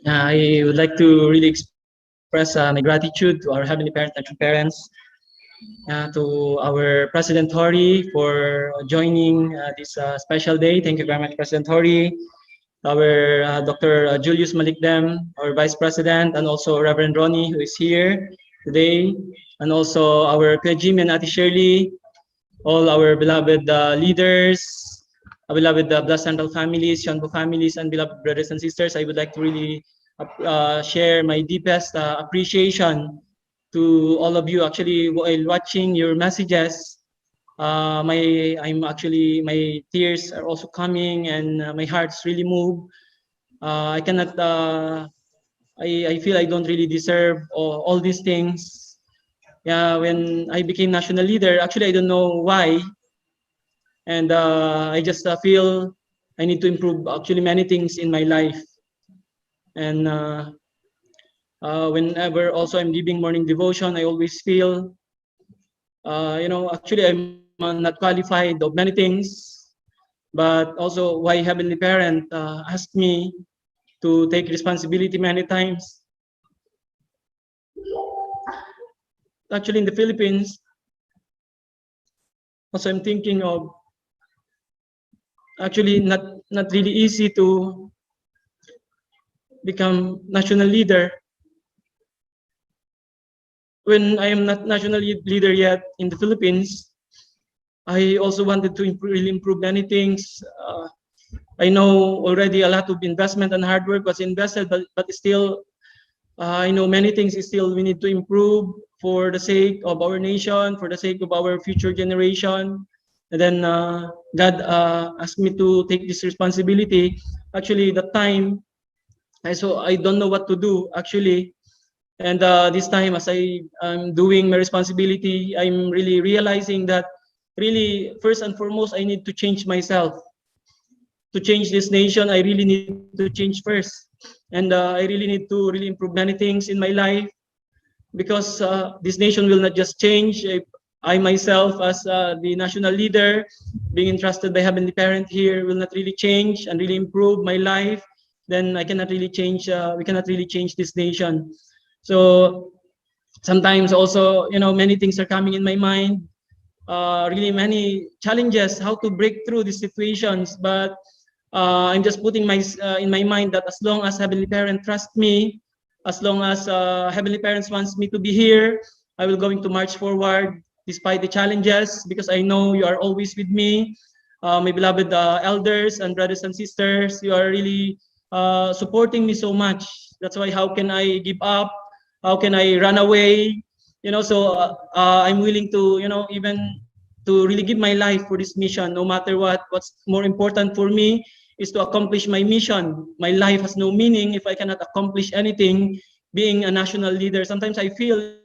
I would like to really express my gratitude to our Heavenly Parents, to our President Hori for joining this special day. Thank you very much, President Hori. Our Dr. Julius Malikdem, our Vice President, and also Reverend Ronnie, who is here today, and also our Kuya and Ate Shirley, all our beloved leaders, our beloved Blessed Central families, Shanbo families, and beloved brothers and sisters. I would like to really share my deepest appreciation to all of you. Actually, while watching your messages, my tears are also coming, and my heart's really moved. I cannot. I feel I don't really deserve all these things. Yeah, when I became national leader, actually I don't know why, and I just feel I need to improve actually many things in my life. And whenever also I'm leaving morning devotion, I always feel, actually I'm not qualified of many things, but also why Heavenly Parent asked me to take responsibility many times. Actually, in the Philippines, also I'm thinking of actually not really easy to become national leader. When I am not national leader yet in the Philippines, I also wanted to really improve many things. I know already a lot of investment and hard work was invested, but still, I know many things still we need to improve for the sake of our nation, for the sake of our future generation. And then God asked me to take this responsibility. Actually, that time, I don't know what to do actually. And this time, as I'm doing my responsibility, I'm really realizing that really, first and foremost, I need to change myself. To change this nation, I really need to change first. And I really need to really improve many things in my life, because this nation will not just change if I myself, as the national leader, being entrusted by Heavenly Parent here, will not really change and really improve my life. Then I cannot really change. We cannot really change this nation. So sometimes also, many things are coming in my mind. Really many challenges, how to break through these situations. But I'm just putting in my mind that as long as Heavenly Parent trusts me, as long as Heavenly Parents wants me to be here, I will going to march forward despite the challenges, because I know you are always with me. My beloved elders and brothers and sisters, you are really supporting me so much. That's why how can I give up? How can I run away? I'm willing to, even to really give my life for this mission, no matter what. What's more important for me is to accomplish my mission. My life has no meaning if I cannot accomplish anything being a national leader. Sometimes I feel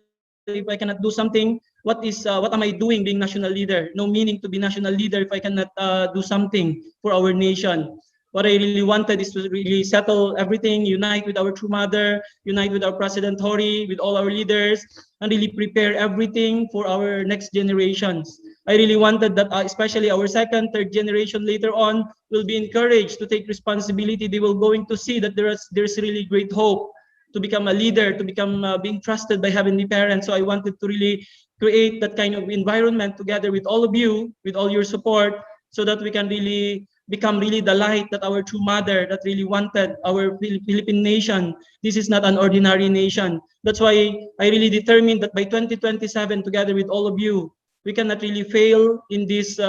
if I cannot do something, what am I doing being national leader? No meaning to be national leader if I cannot do something for our nation. What I really wanted is to really settle everything, unite with our true mother, unite with our President Hori, with all our leaders, and really prepare everything for our next generations. I really wanted that, especially our second, third generation later on, will be encouraged to take responsibility. They will going to see that there's really great hope to become a leader, to become being trusted by Heavenly Parents. So I wanted to really create that kind of environment together with all of you, with all your support, so that we can really become really the light that our true mother that really wanted our Philippine nation. This is not an ordinary nation. That's why I really determined that by 2027, together with all of you, we cannot really fail in this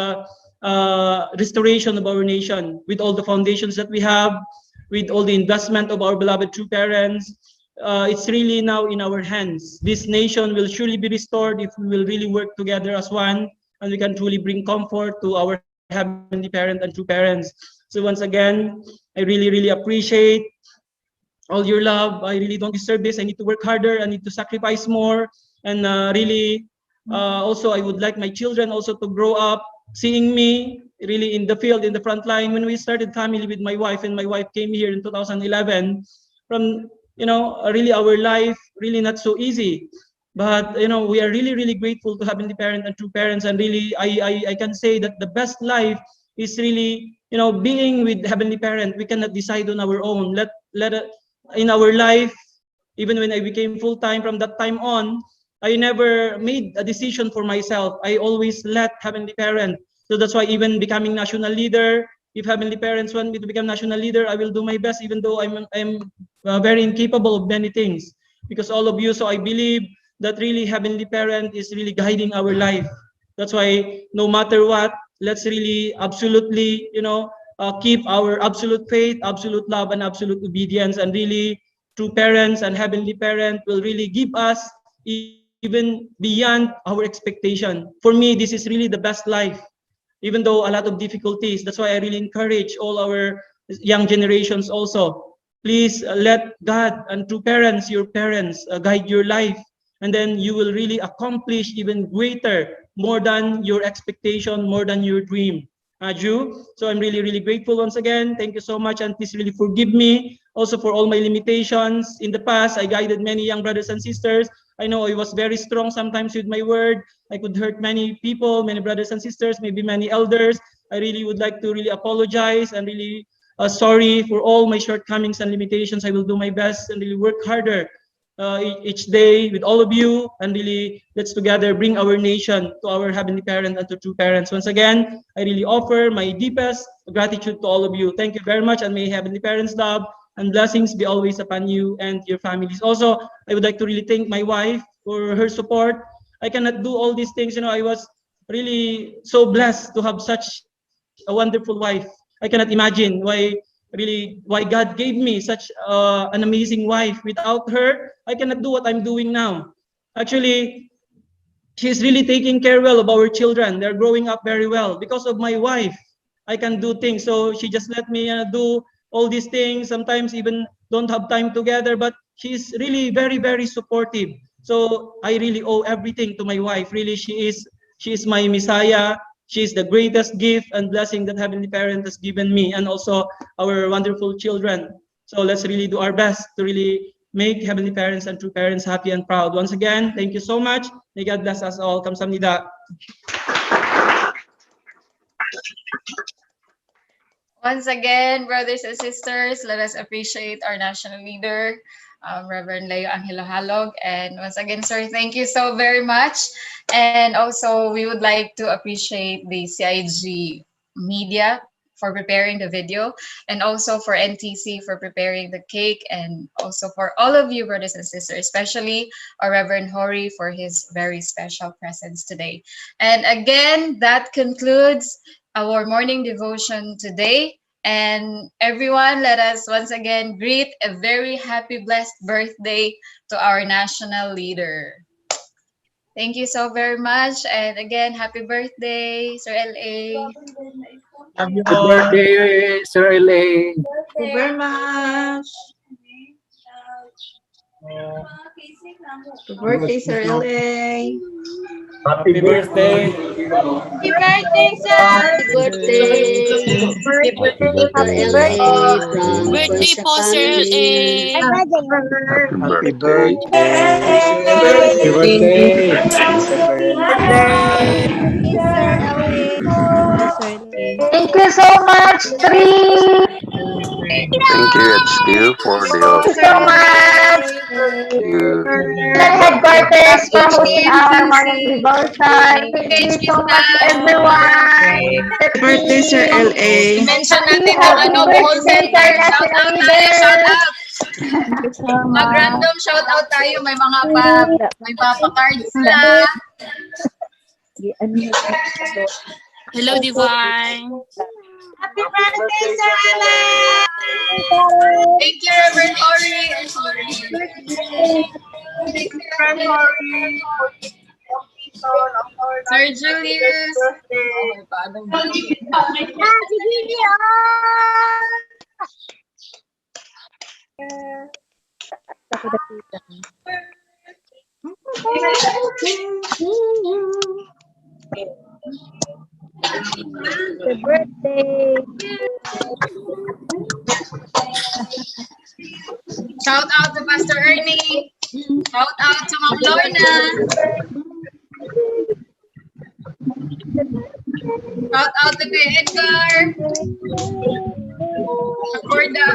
restoration of our nation with all the foundations that we have, with all the investment of our beloved true parents. It's really now in our hands. This nation will surely be restored if we will really work together as one, and we can truly bring comfort to our Heavenly Parent and true parents. So once again, I really, really appreciate all your love. I really don't deserve this. I need to work harder. I need to sacrifice more. And also, I would like my children also to grow up seeing me really in the field, in the front line. When we started family with my wife, and my wife came here in 2011, from, really our life, really not so easy. But, we are really, really grateful to Heavenly Parent and true parents. And really, I can say that the best life is really, being with Heavenly Parent. We cannot decide on our own. Let it, in our life, even when I became full-time, from that time on, I never made a decision for myself. I always let Heavenly Parent. So that's why even becoming national leader, if Heavenly Parents want me to become national leader, I will do my best, even though I'm very incapable of many things. Because all of you, so I believe that really Heavenly Parent is really guiding our life. That's why no matter what, let's really absolutely, keep our absolute faith, absolute love, and absolute obedience. And really, true parents and Heavenly Parent will really give us even beyond our expectation. For me, this is really the best life, even though a lot of difficulties. That's why I really encourage all our young generations also. Please let God and true parents, your parents, guide your life. And then you will really accomplish even greater, more than your expectation, more than your dream. Ju. So I'm really, really grateful once again. Thank you so much, and please really forgive me also for all my limitations. In the past, I guided many young brothers and sisters. I know I was very strong sometimes with my word. I could hurt many people, many brothers and sisters, maybe many elders. I really would like to really apologize and really sorry for all my shortcomings and limitations. I will do my best and really work harder each day with all of you, and really let's together bring our nation to our Heavenly Parent and to true parents. Once again, I really offer my deepest gratitude to all of you. Thank you very much, and may Heavenly Parents' love and blessings be always upon you and your families. Also, I would like to really thank my wife for her support. I cannot do all these things. I was really so blessed to have such a wonderful wife. I cannot imagine why God gave me such an amazing wife. Without her, I cannot do what I'm doing now. Actually, she's really taking care well of our children. They're growing up very well. Because of my wife, I can do things. So she just let me do all these things. Sometimes even don't have time together, but she's really very, very supportive. So I really owe everything to my wife. Really, she is my Messiah. She is the greatest gift and blessing that Heavenly Parent has given me, and also our wonderful children. So let's really do our best to really make Heavenly Parents and true parents happy and proud. Once again, thank you so much. May God bless us all. Kamsahamnida. Once again, brothers and sisters, let us appreciate our national leader, Reverend Leo Angelo Halog. And once again, sir, thank you so very much. And also, we would like to appreciate the CIG media for preparing the video, and also for NTC for preparing the cake, and also for all of you, brothers and sisters, especially our Reverend Hori for his very special presence today. And again, that concludes our morning devotion today. And everyone, let us once again greet a very happy, blessed birthday to our national leader. Thank you so very much. And again, happy birthday, Sir L.A. Happy birthday, Sir Elaine. Thank you very much. Happy birthday, Sir LA. Happy birthday. Happy birthday, sir. Happy birthday. Happy birthday, Sir LA from Birthday Consa po, Sir family. LA. Happy birthday. Happy Birthday. birthday. Thank you so much, Tree. Thank you, HQ, for the Thank you so much. you. Headquarters for hosting our morning devotion. Thank you so much, everyone. Happy birthday, Sir LA. I-mention Happy, natin yung happy buhol birthday, set. Shout International out tayo, shout Leader. out. Thank you so much. Mag-random shout out tayo. May papa-cards sila. Hello, Divine. Happy birthday, Sir LA. Thank you, Reverend Ori. I'm sorry. Thank you, Reverend Ori. Sir Julius. Okay, paano ba? Happy birthday. Shout out to Pastor Ernie. Shout out to Ma'am Lorna. Shout out to Kuya Edgar. Sa Corda.